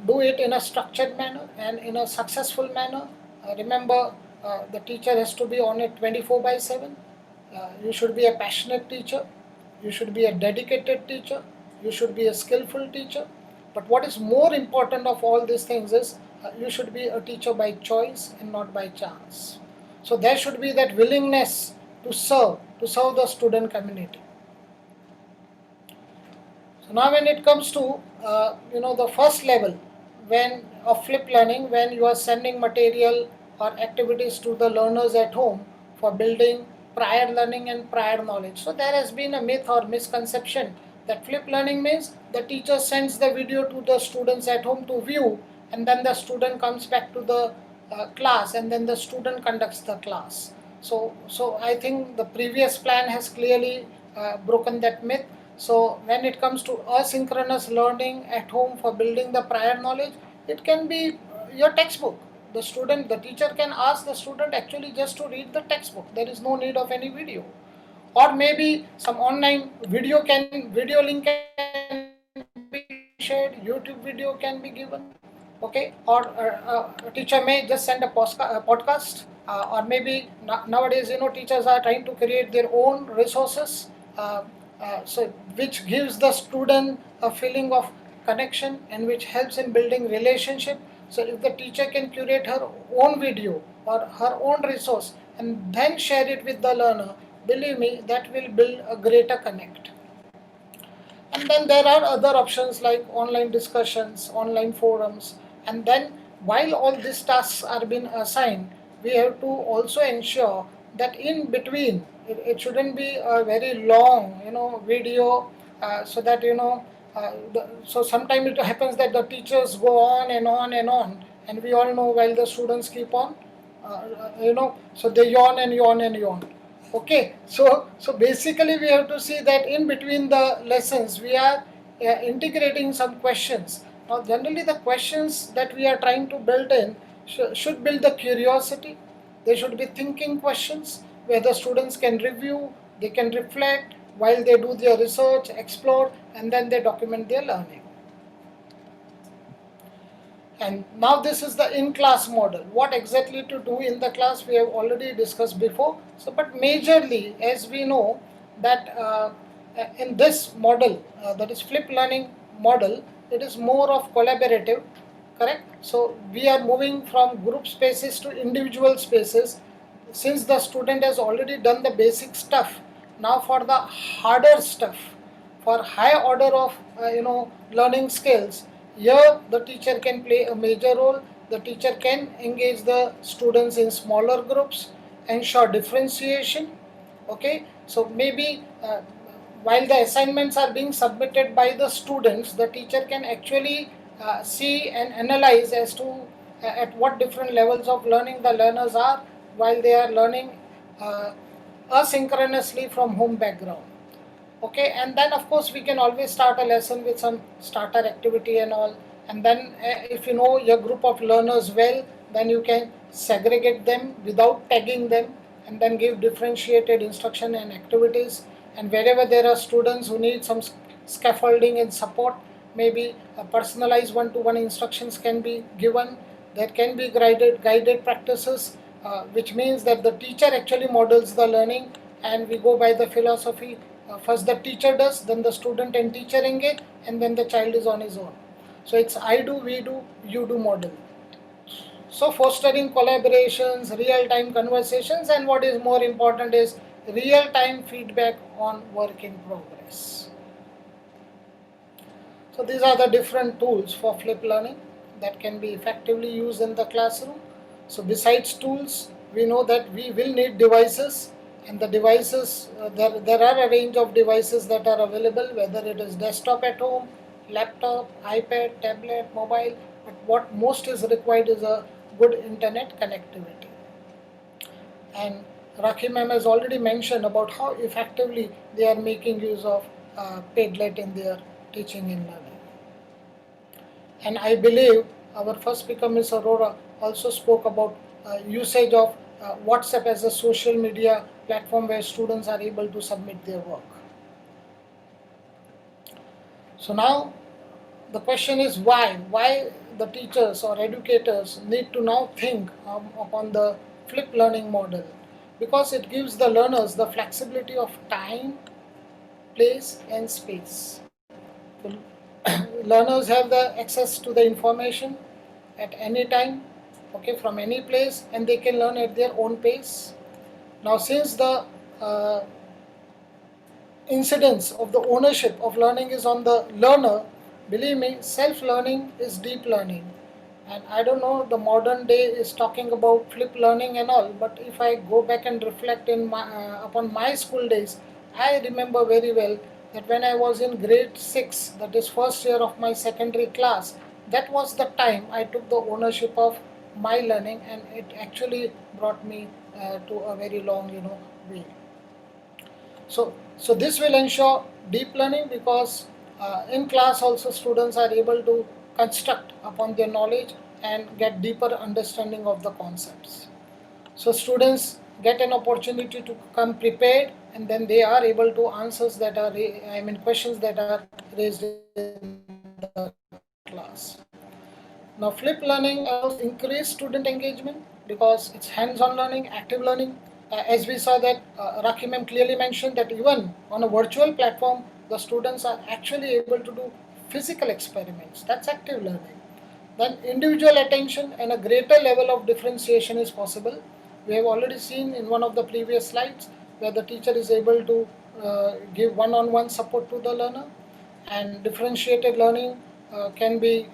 do it in a structured manner and in a successful manner, remember the teacher has to be on it 24/7. You should be a passionate teacher, you should be a dedicated teacher, you should be a skillful teacher. But what is more important of all these things is you should be a teacher by choice and not by chance. So there should be that willingness to serve the student community. So now when it comes to the first level when of flip learning, when you are sending material or activities to the learners at home for building prior learning and prior knowledge. So there has been a myth or misconception that flip learning means the teacher sends the video to the students at home to view, and then the student comes back to the class and then the student conducts the class. So I think the previous plan has clearly broken that myth. So when it comes to asynchronous learning at home for building the prior knowledge, it can be your textbook. The teacher can ask the student actually just to read the textbook. There is no need of any video. Or maybe some online video link can be shared, YouTube video can be given. Okay, or a teacher may just send a podcast, or maybe nowadays teachers are trying to create their own resources, so which gives the student a feeling of connection and which helps in building relationship. So if the teacher can curate her own video or her own resource and then share it with the learner, believe me, that will build a greater connect. And then there are other options like online discussions, online forums. And then while all these tasks are being assigned, we have to also ensure that in between, it shouldn't be a very long, video, so that, so sometimes it happens that the teachers go on and on and on, and we all know while the students keep on, so they yawn and yawn and yawn. Okay, so basically we have to see that in between the lessons we are integrating some questions. Now generally the questions that we are trying to build in should build the curiosity. They should be thinking questions where the students can review, they can reflect while they do their research, explore, and then they document their learning. And now this is the in-class model. What exactly to do in the class we have already discussed before. So, but majorly, as we know that in this model, that is flip learning model, it is more of collaborative, correct? So we are moving from group spaces to individual spaces. Since the student has already done the basic stuff, now for the harder stuff, for high order of learning skills, here the teacher can play a major role. The teacher can engage the students in smaller groups, ensure differentiation. Okay, so maybe while the assignments are being submitted by the students, the teacher can actually see and analyze as to at what different levels of learning the learners are while they are learning uh, asynchronously from home background. Okay, and then of course we can always start a lesson with some starter activity and all, and then if you know your group of learners well, then you can segregate them without tagging them, and then give differentiated instruction and activities. And wherever there are students who need some scaffolding and support, maybe personalized one-to-one instructions can be given. There can be guided practices, which means that the teacher actually models the learning, and we go by the philosophy, first the teacher does, then the student and teacher engage, and then the child is on his own. So it's I do, we do, you do model. So fostering collaborations, real-time conversations, and what is more important is real-time feedback on work in progress. So these are the different tools for flip learning that can be effectively used in the classroom. So besides tools, we know that we will need devices, and the devices, there are a range of devices that are available, whether it is desktop at home, laptop, iPad, tablet, mobile, but what most is required is a good internet connectivity. And Rakhi ma'am has already mentioned about how effectively they are making use of Padlet in their teaching and learning. And I believe our first speaker, Ms. Aurora, also spoke about usage of WhatsApp as a social media platform where students are able to submit their work. So now the question is why? Why the teachers or educators need to now think upon the flip learning model? Because it gives the learners the flexibility of time, place, and space. The learners have the access to the information at any time, okay, from any place, and they can learn at their own pace. Now, since the uh, incidence of the ownership of learning is on the learner, believe me, self-learning is deep learning. And I don't know, the modern day is talking about flip learning and all, but if I go back and reflect upon my school days, I remember very well that when I was in grade 6, that is first year of my secondary class, that was the time I took the ownership of my learning, and it actually brought me to a very long, way. So this will ensure deep learning because in class also students are able to construct upon their knowledge and get deeper understanding of the concepts. So students get an opportunity to come prepared, and then they are able to answers that are, questions that are raised in the class. Now flip learning allows increased student engagement because it's hands-on learning, active learning. As we saw that Rakhi ma'am clearly mentioned that even on a virtual platform, the students are actually able to do physical experiments. That's active learning. Then individual attention and a greater level of differentiation is possible. We have already seen in one of the previous slides where the teacher is able to give one-on-one support to the learner, and differentiated learning can be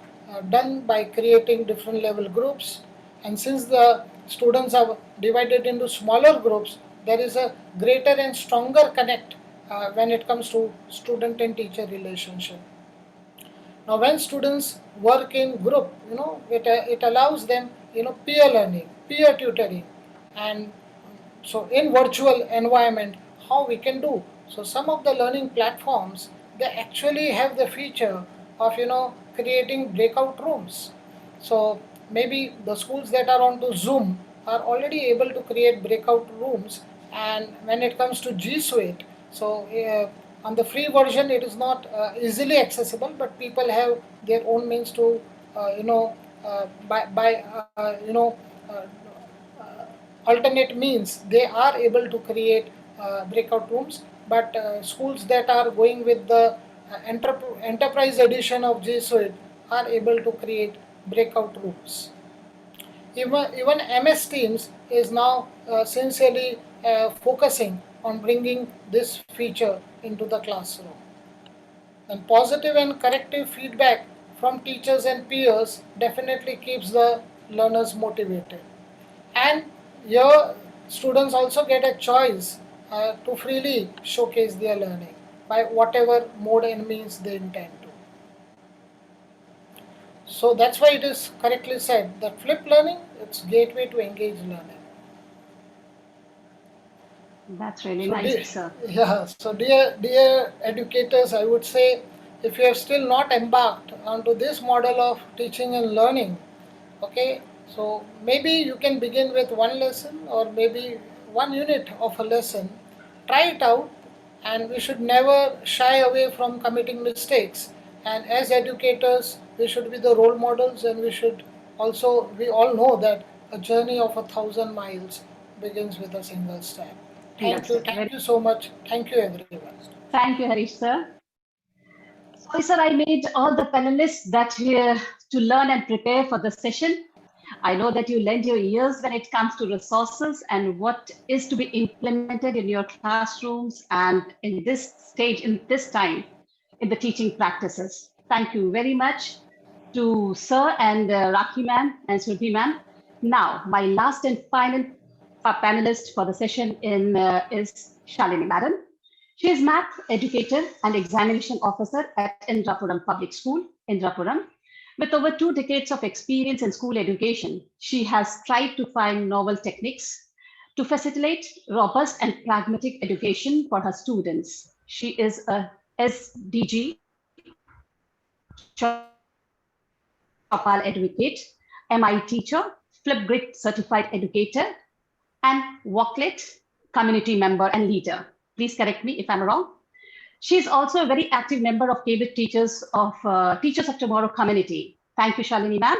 done by creating different level groups. And since the students are divided into smaller groups, there is a greater and stronger connect when it comes to student and teacher relationship. Now, when students work in group, it allows them, peer learning, peer tutoring, and so in virtual environment, how we can do. So some of the learning platforms, they actually have the feature of, creating breakout rooms. So maybe the schools that are onto Zoom are already able to create breakout rooms. And when it comes to G Suite, so on the free version, it is not easily accessible, but people have their own means to, by alternate means, they are able to create breakout rooms. But schools that are going with the enterprise edition of G Suite are able to create breakout rooms. Even MS Teams is now sincerely focusing on bringing this feature into the classroom. And positive and corrective feedback from teachers and peers definitely keeps the learners motivated. And your students also get a choice to freely showcase their learning. by whatever mode and means they intend to. So that's why it is correctly said that flipped learning, it's gateway to engaged learning. That's really So, nice, sir. yeah, so dear educators, I would say if you have still not embarked onto this model of teaching and learning, okay, so maybe you can begin with one lesson or maybe one unit of a lesson. Try it out, and we should never shy away from committing mistakes. And as educators, we should be the role models, and we all know that a journey of 1,000 miles begins with a single step. Thank you so much. Thank you, everyone. Thank you, Harish, sir. Sorry, sir, I made all the panelists that here to learn and prepare for the session. I know that you lend your ears when it comes to resources and what is to be implemented in your classrooms and in this stage, in this time, in the teaching practices. Thank you very much to Sir and Rakhi ma'am and Surbi ma'am. Now, my last and final panelist for the session is Shalini madam. She is math educator and examination officer at Indrapuram Public School, Indrapuram. With over 2 decades of experience in school education, she has tried to find novel techniques to facilitate robust and pragmatic education for her students. She is a SDG, Utpal advocate, MI teacher, Flipgrid certified educator, and Walklet community member and leader. Please correct me if I'm wrong. She is also a very active member of Cambridge Teachers of Tomorrow community. Thank you, Shalini ma'am.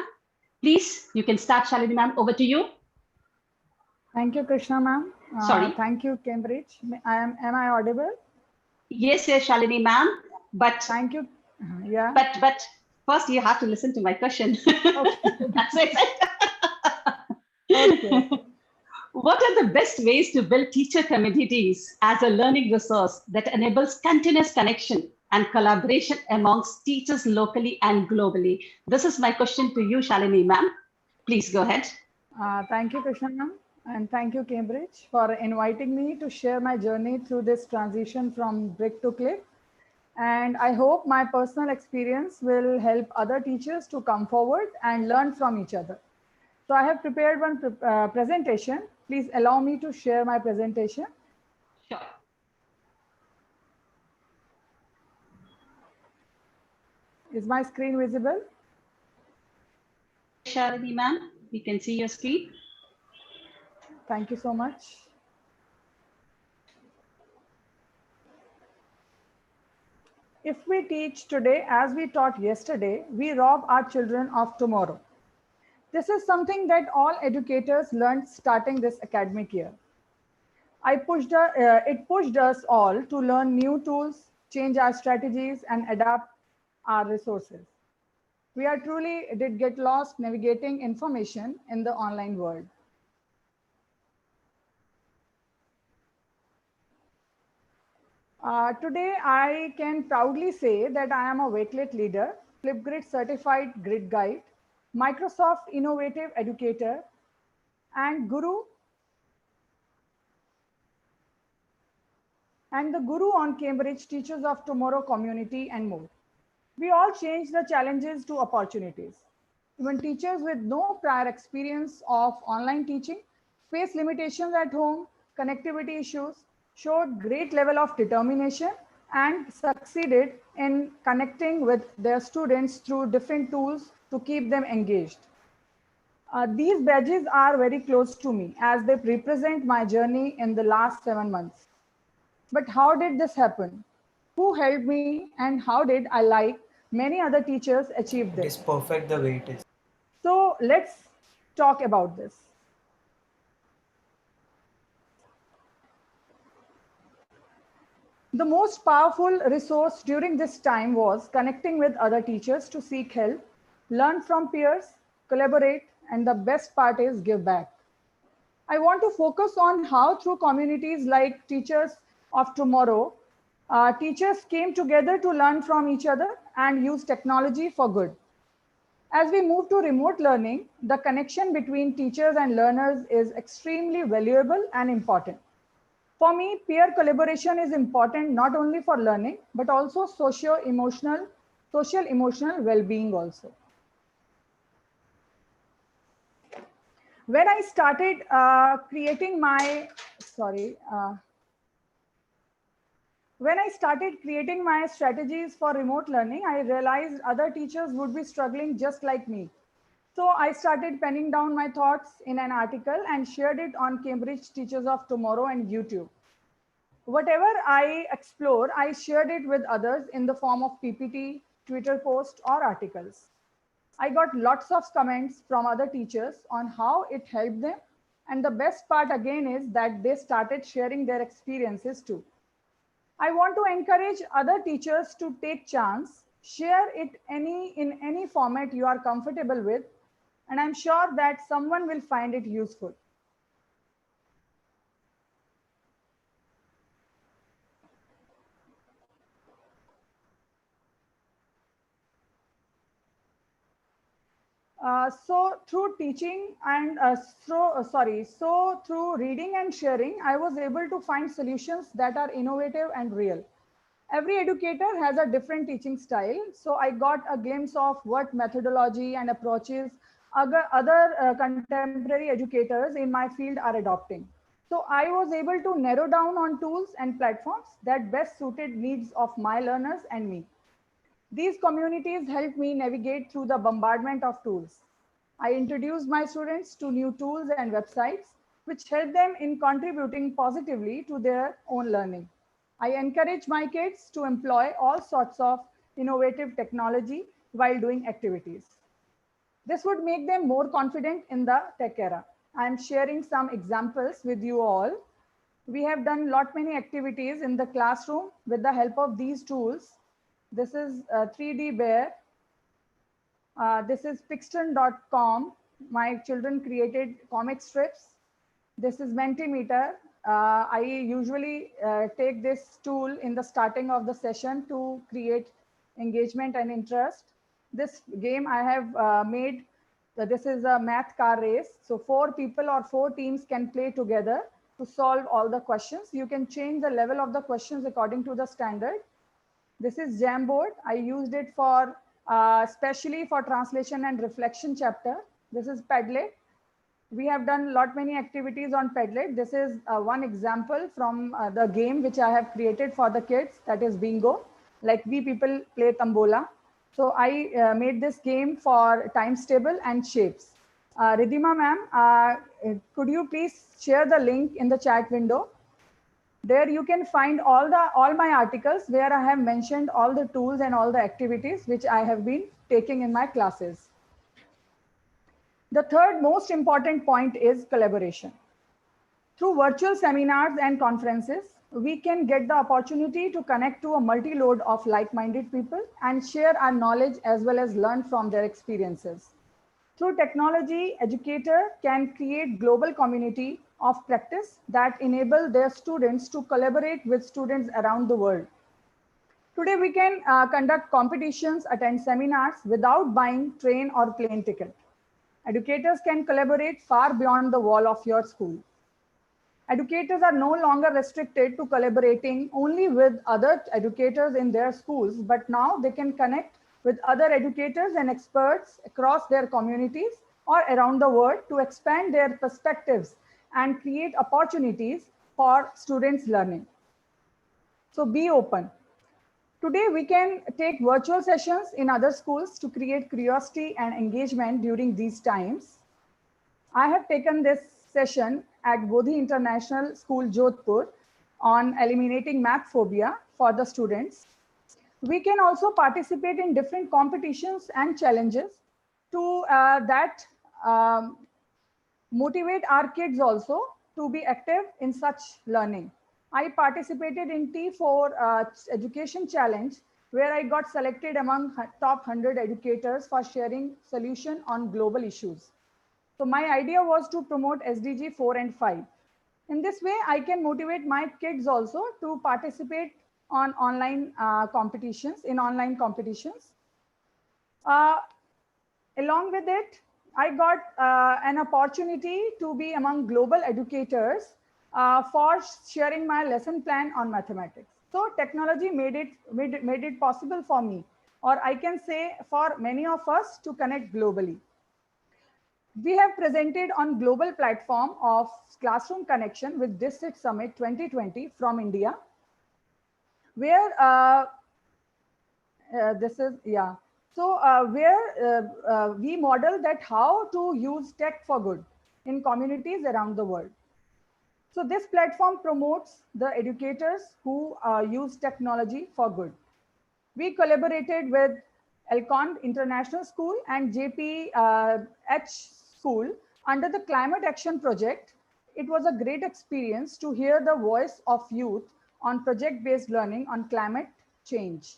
Please, you can start, Shalini ma'am. Over to you. Thank you, Krishna ma'am. Sorry. Thank you, Cambridge. Am I audible? Yes, Shalini ma'am. But thank you. Yeah. But first you have to listen to my question. Okay. That's it. Okay. What are the best ways to build teacher communities as a learning resource that enables continuous connection and collaboration amongst teachers locally and globally? This is my question to you, Shalini ma'am. Please go ahead. Thank you, Krishna ma'am. And thank you, Cambridge, for inviting me to share my journey through this transition from brick to click. And I hope my personal experience will help other teachers to come forward and learn from each other. So I have prepared one presentation. Please allow me to share my presentation. Sure. Is my screen visible? Shalini ma'am, we can see your screen. Thank you so much. If we teach today as we taught yesterday, we rob our children of tomorrow. This is something that all educators learned starting this academic year. It pushed us all to learn new tools, change our strategies, and adapt our resources. We are truly did get lost navigating information in the online world. Today, I can proudly say that I am a Wakelet leader, Flipgrid certified grid guide, Microsoft innovative educator, and the guru on Cambridge Teachers of Tomorrow community and more. We all change the challenges to opportunities. Even teachers with no prior experience of online teaching face limitations at home, connectivity issues, showed great level of determination and succeeded in connecting with their students through different tools to keep them engaged. These badges are very close to me as they represent my journey in the last 7 months. But how did this happen? Who helped me and how did I, like many other teachers, achieve this? It is perfect the way it is. So let's talk about this. The most powerful resource during this time was connecting with other teachers to seek help, learn from peers, collaborate, and the best part is give back. I want to focus on how through communities like Teachers of Tomorrow, teachers came together to learn from each other and use technology for good. As we move to remote learning, the connection between teachers and learners is extremely valuable and important. For me, peer collaboration is important not only for learning, but also social emotional well-being also. When I started creating my, when I started creating my strategies for remote learning, I realized other teachers would be struggling just like me. So I started penning down my thoughts in an article and shared it on Cambridge Teachers of Tomorrow and YouTube. Whatever I explore, I shared it with others in the form of PPT, Twitter posts, or articles. I got lots of comments from other teachers on how it helped them. And the best part again is that they started sharing their experiences too. I want to encourage other teachers to take chance, share it in any format you are comfortable with, and I'm sure that someone will find it useful. So through teaching and so through reading and sharing, I was able to find solutions that are innovative and real. Every educator has a different teaching style. So I got a glimpse of what methodology and approaches other contemporary educators in my field are adopting. So I was able to narrow down on tools and platforms that best suited needs of my learners and me. These communities helped me navigate through the bombardment of tools. I introduced my students to new tools and websites, which helped them in contributing positively to their own learning. I encourage my kids to employ all sorts of innovative technology while doing activities. This would make them more confident in the tech era. I'm sharing some examples with you all. We have done many activities in the classroom with the help of these tools. This is 3D Bear. This is Pixton.com. My children created comic strips. This is Mentimeter. I usually take this tool in the starting of the session to create engagement and interest. This game I have made, this is a math car race. So 4 people or 4 teams can play together to solve all the questions. You can change the level of the questions according to the standard. This is Jamboard. I used it for especially for translation and reflection chapter. This is Padlet. We have done many activities on Padlet. This is one example from the game which I have created for the kids, that is bingo. Like we people play tambola. So I made this game for times table and shapes. Ridhima ma'am, could you please share the link in the chat window? There you can find all my articles where I have mentioned all the tools and all the activities which I have been taking in my classes. The third most important point is collaboration. Through virtual seminars and conferences, we can get the opportunity to connect to a multi-load of like-minded people and share our knowledge as well as learn from their experiences. Through technology, educator can create global community of practice that enable their students to collaborate with students around the world. Today, we can conduct competitions, attend seminars without buying train or plane ticket. Educators can collaborate far beyond the wall of your school. Educators are no longer restricted to collaborating only with other educators in their schools, but now they can connect with other educators and experts across their communities or around the world to expand their perspectives and create opportunities for students' learning. So be open. Today, we can take virtual sessions in other schools to create curiosity and engagement during these times. I have taken this session at Bodhi International School, Jodhpur, on eliminating math phobia for the students. We can also participate in different competitions and challenges to motivate our kids also to be active in such learning. I participated in T4 Education Challenge, where I got selected among top 100 educators for sharing solution on global issues. So my idea was to promote SDG 4 and 5. In this way, I can motivate my kids also to participate on online competitions. Along with it, I got an opportunity to be among global educators for sharing my lesson plan on mathematics. So technology made it possible for me, or I can say for many of us, to connect globally. We have presented on global platform of Classroom Connection with District Summit 2020 from India, where this is, yeah. So where we model that how to use tech for good in communities around the world. So this platform promotes the educators who use technology for good. We collaborated with Elcon International School and JPH School under the Climate Action Project. It was a great experience to hear the voice of youth on project-based learning on climate change.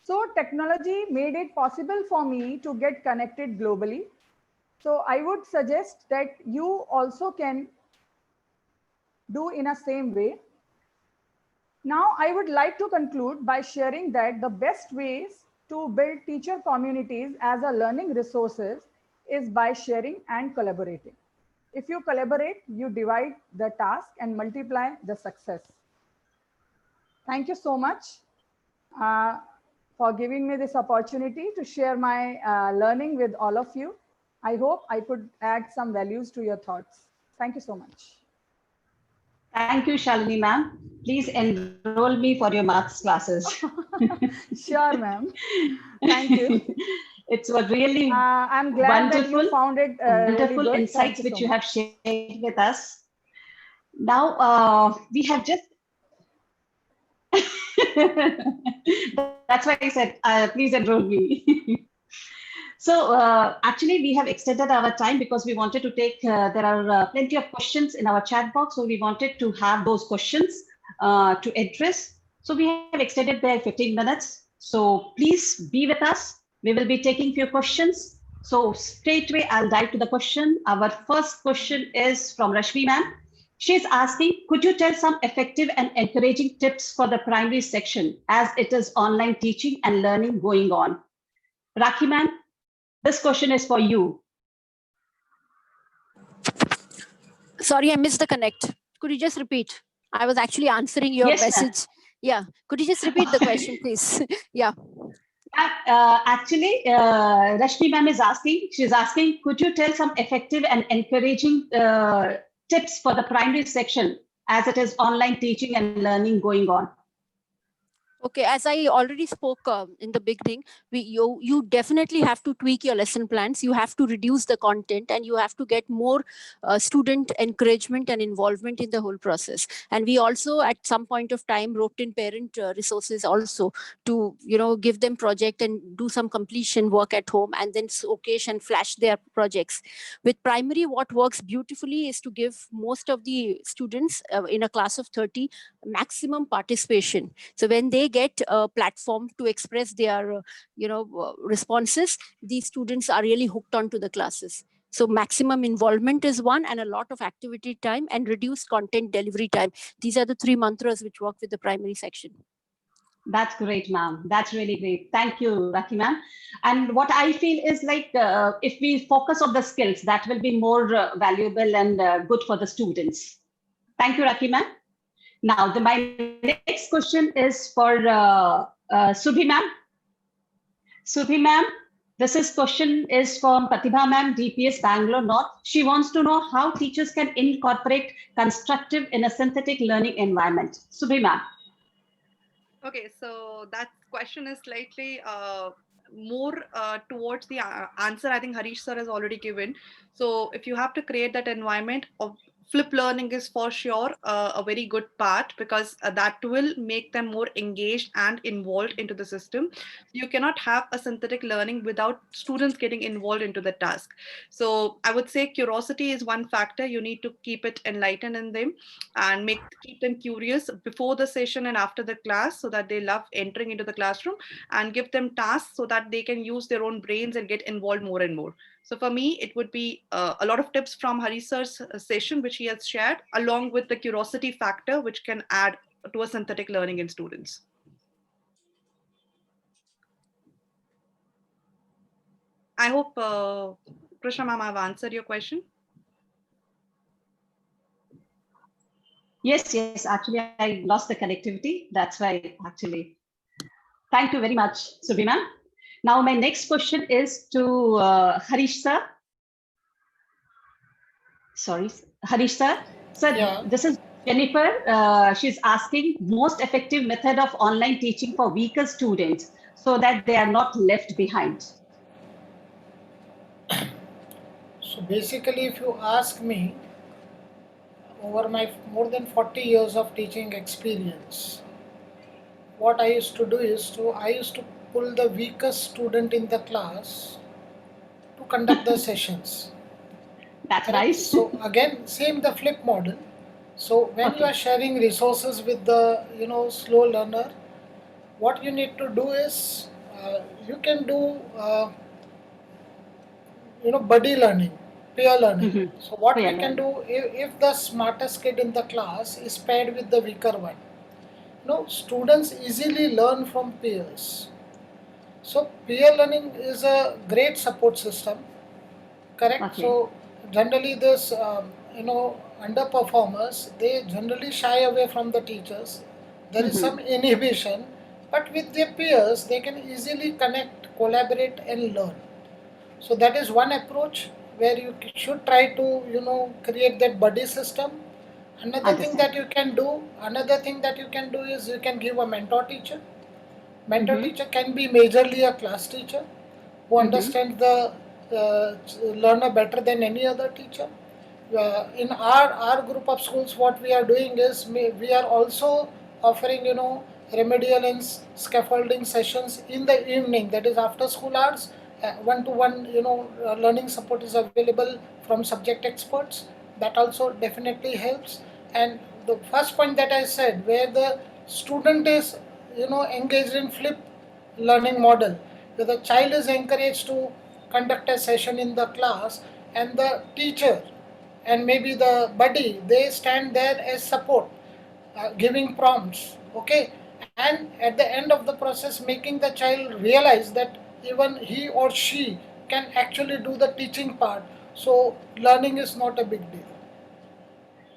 So technology made it possible for me to get connected globally. So I would suggest that you also can do in a same way. Now, I would like to conclude by sharing that the best ways to build teacher communities as a learning resources is by sharing and collaborating. If you collaborate, you divide the task and multiply the success. Thank you so much for giving me this opportunity to share my learning with all of you. I hope I could add some values to your thoughts. Thank you so much. Thank you, Shalini ma'am. Please enroll me for your maths classes. Sure, ma'am. Thank you. It's a really I'm glad that you found it really wonderful good. Thank insights you which so you have much. shared with us. Now, we have just that's why I said, please enroll me. So actually, we have extended our time because we wanted to take, there are plenty of questions in our chat box. So we wanted to have those questions to address. So we have extended there 15 minutes. So please be with us. We will be taking few questions. So straight away, I'll dive to the question. Our first question is from Rashmi ma'am. She's asking, could you tell some effective and encouraging tips for the primary section as it is online teaching and learning going on? Rakhi ma'am, this question is for you. Sorry, I missed the connect. Could you just repeat? I was actually answering your message. Yeah. Could you just repeat the question, please? Yeah. Actually, Rashmi ma'am is asking, she's asking, could you tell some effective and encouraging tips for the primary section as it is online teaching and learning going on? Okay, as I already spoke in the beginning, you definitely have to tweak your lesson plans. You have to reduce the content, and you have to get more student encouragement and involvement in the whole process. And we also, at some point of time, roped in parent resources also to give them project and do some completion work at home, and then showcase and flash their projects. With primary, what works beautifully is to give most of the students in a class of 30 maximum participation. So when they get a platform to express their responses, these students are really hooked onto the classes. So maximum involvement is one, and a lot of activity time and reduced content delivery time. These are the three mantras which work with the primary section. That's great, ma'am. That's really great. Thank you, Rakhi ma'am. And what I feel is like, if we focus on the skills, that will be more valuable and good for the students. Thank you, Rakhi ma'am. Now, my next question is for Subhi ma'am. Subhi ma'am, this question is from Pratibha ma'am, DPS Bangalore North. She wants to know how teachers can incorporate constructive in a synthetic learning environment. Subhi ma'am. Okay, so that question is slightly more towards the answer I think Harish sir has already given. So if you have to create that environment of flip learning is for sure a very good part, because that will make them more engaged and involved into the system. You cannot have a synthetic learning without students getting involved into the task. So I would say curiosity is one factor. You need to keep it enlightened in them and keep them curious before the session and after the class, so that they love entering into the classroom, and give them tasks so that they can use their own brains and get involved more and more. So for me, it would be a lot of tips from Harish sir's session, which he has shared, along with the curiosity factor, which can add to a synthetic learning in students. I hope, Krishna ma'am, I've answered your question. Yes. Actually, I lost the connectivity. That's why, actually. Thank you very much, Subhi ma'am. Now, my next question is to Harish sir. Sorry, Harish sir. Sir, Yeah. this is Jennifer. She's asking most effective method of online teaching for weaker students so that they are not left behind. So basically, if you ask me, over my more than 40 years of teaching experience, what I used to do is I used to pull the weakest student in the class to conduct the sessions. That's Correct. nice. So again, same the flip model. So when you are Okay. sharing resources with the slow learner, what you need to do is you can do buddy learning, peer learning. Mm-hmm. So what we Real can learning. do if the smartest kid in the class is paired with the weaker one, students easily learn from peers. So peer learning is a great support system. Correct. Okay. So generally, this underperformers, they generally shy away from the teachers. There is Mm-hmm. some inhibition, but with their peers, they can easily connect, collaborate, and learn. So that is one approach where you should try to create that buddy system. Understand. Another thing that you can do is you can give a mentor teacher. Mentor Mm-hmm. teacher can be majorly a class teacher who Mm-hmm. understands the learner better than any other teacher. In our group of schools, what we are doing is we are also offering remedial and scaffolding sessions in the evening. That is after school hours. One to one learning support is available from subject experts. That also definitely helps. And the first point that I said, where the student is engaged in flip learning model, where the child is encouraged to conduct a session in the class, and the teacher and maybe the buddy, they stand there as support, giving prompts, okay, and at the end of the process making the child realize that even he or she can actually do the teaching part. So learning is not a big deal.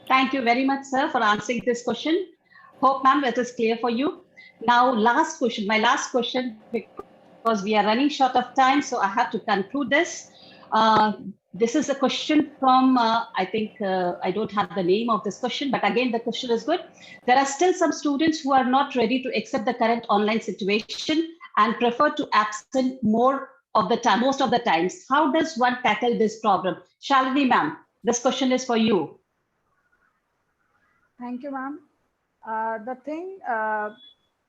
Thank you very much, sir, for answering this question. Hope, ma'am, it is clear for you. Now, last question, my last question, because we are running short of time, so I have to conclude this. This is a question from, I don't have the name of this question, but again, the question is good. There are still some students who are not ready to accept the current online situation and prefer to absent more of the time, most of the times. How does one tackle this problem? Shalini, ma'am, this question is for you. Thank you, ma'am. The thing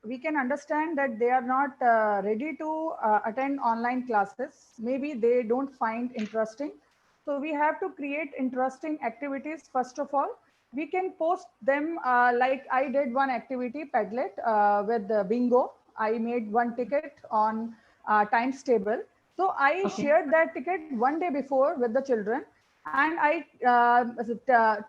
we can understand that they are not ready to attend online classes. Maybe they don't find interesting. So we have to create interesting activities first of all. We can post them like I did one activity, Padlet, with the bingo. I made one ticket on times table. So I Okay. shared that ticket one day before with the children, and I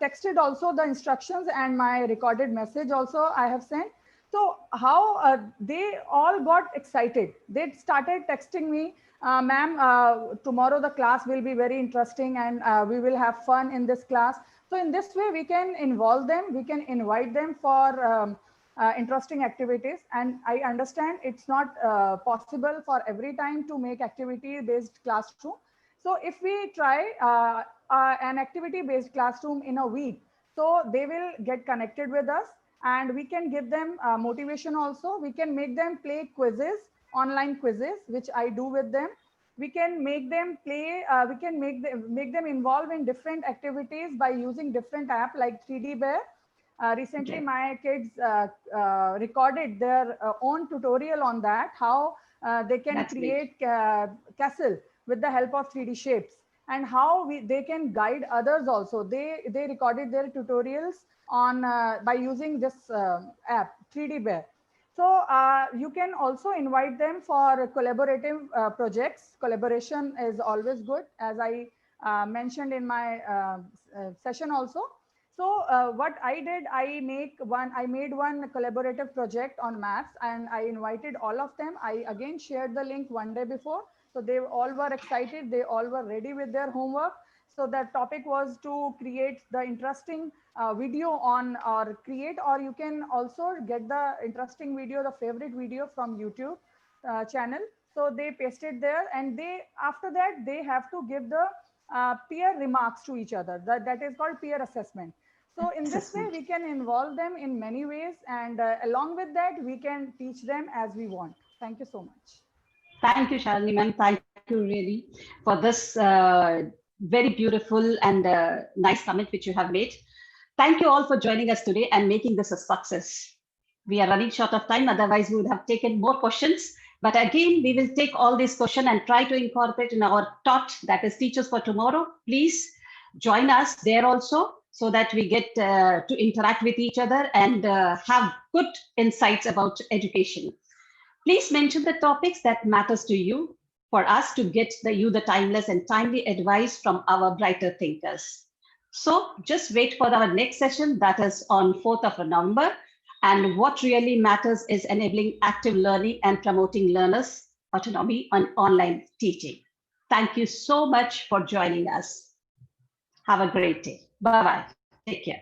texted also the instructions and my recorded message also I have sent. So how they all got excited. They started texting me, ma'am, tomorrow the class will be very interesting and we will have fun in this class. So in this way, we can involve them, we can invite them for interesting activities. And I understand it's not possible for every time to make activity based classroom. So if we try an activity based classroom in a week, so they will get connected with us and we can give them motivation also. We can make them play quizzes, online quizzes, which I do with them. We can make them play, we can make them involve in different activities by using different app like 3D Bear. Recently, Okay. my kids recorded their own tutorial on that, how they can That's great. create castle with the help of 3D shapes, and how they can guide others also. They recorded their tutorials on by using this app 3D Bear. So you can also invite them for collaborative projects. Collaboration is always good, as I mentioned in my session also. So what I did, I made one collaborative project on maths and I invited all of them. I again shared the link one day before. So they all were excited. They all were ready with their homework. So the topic was to create the interesting video on, or you can also get the interesting video, the favorite video from YouTube channel. So they pasted there, and they, after that, they have to give the peer remarks to each other. That is called peer assessment. So in this way, we can involve them in many ways, and along with that, we can teach them as we want. Thank you so much. Thank you, Shalini ma'am. Thank you really for this very beautiful and nice comment which you have made. Thank you all for joining us today and making this a success. We are running short of time, otherwise we would have taken more questions. But again, we will take all these questions and try to incorporate in our TOT, that is Teachers for Tomorrow. Please join us there also, so that we get to interact with each other and have good insights about education. Please mention the topics that matters to you for us to get you the timeless and timely advice from our brighter thinkers. So just wait for our next session, that is on 4th of November. And what really matters is enabling active learning and promoting learners' autonomy on online teaching. Thank you so much for joining us. Have a great day. Bye-bye. Take care.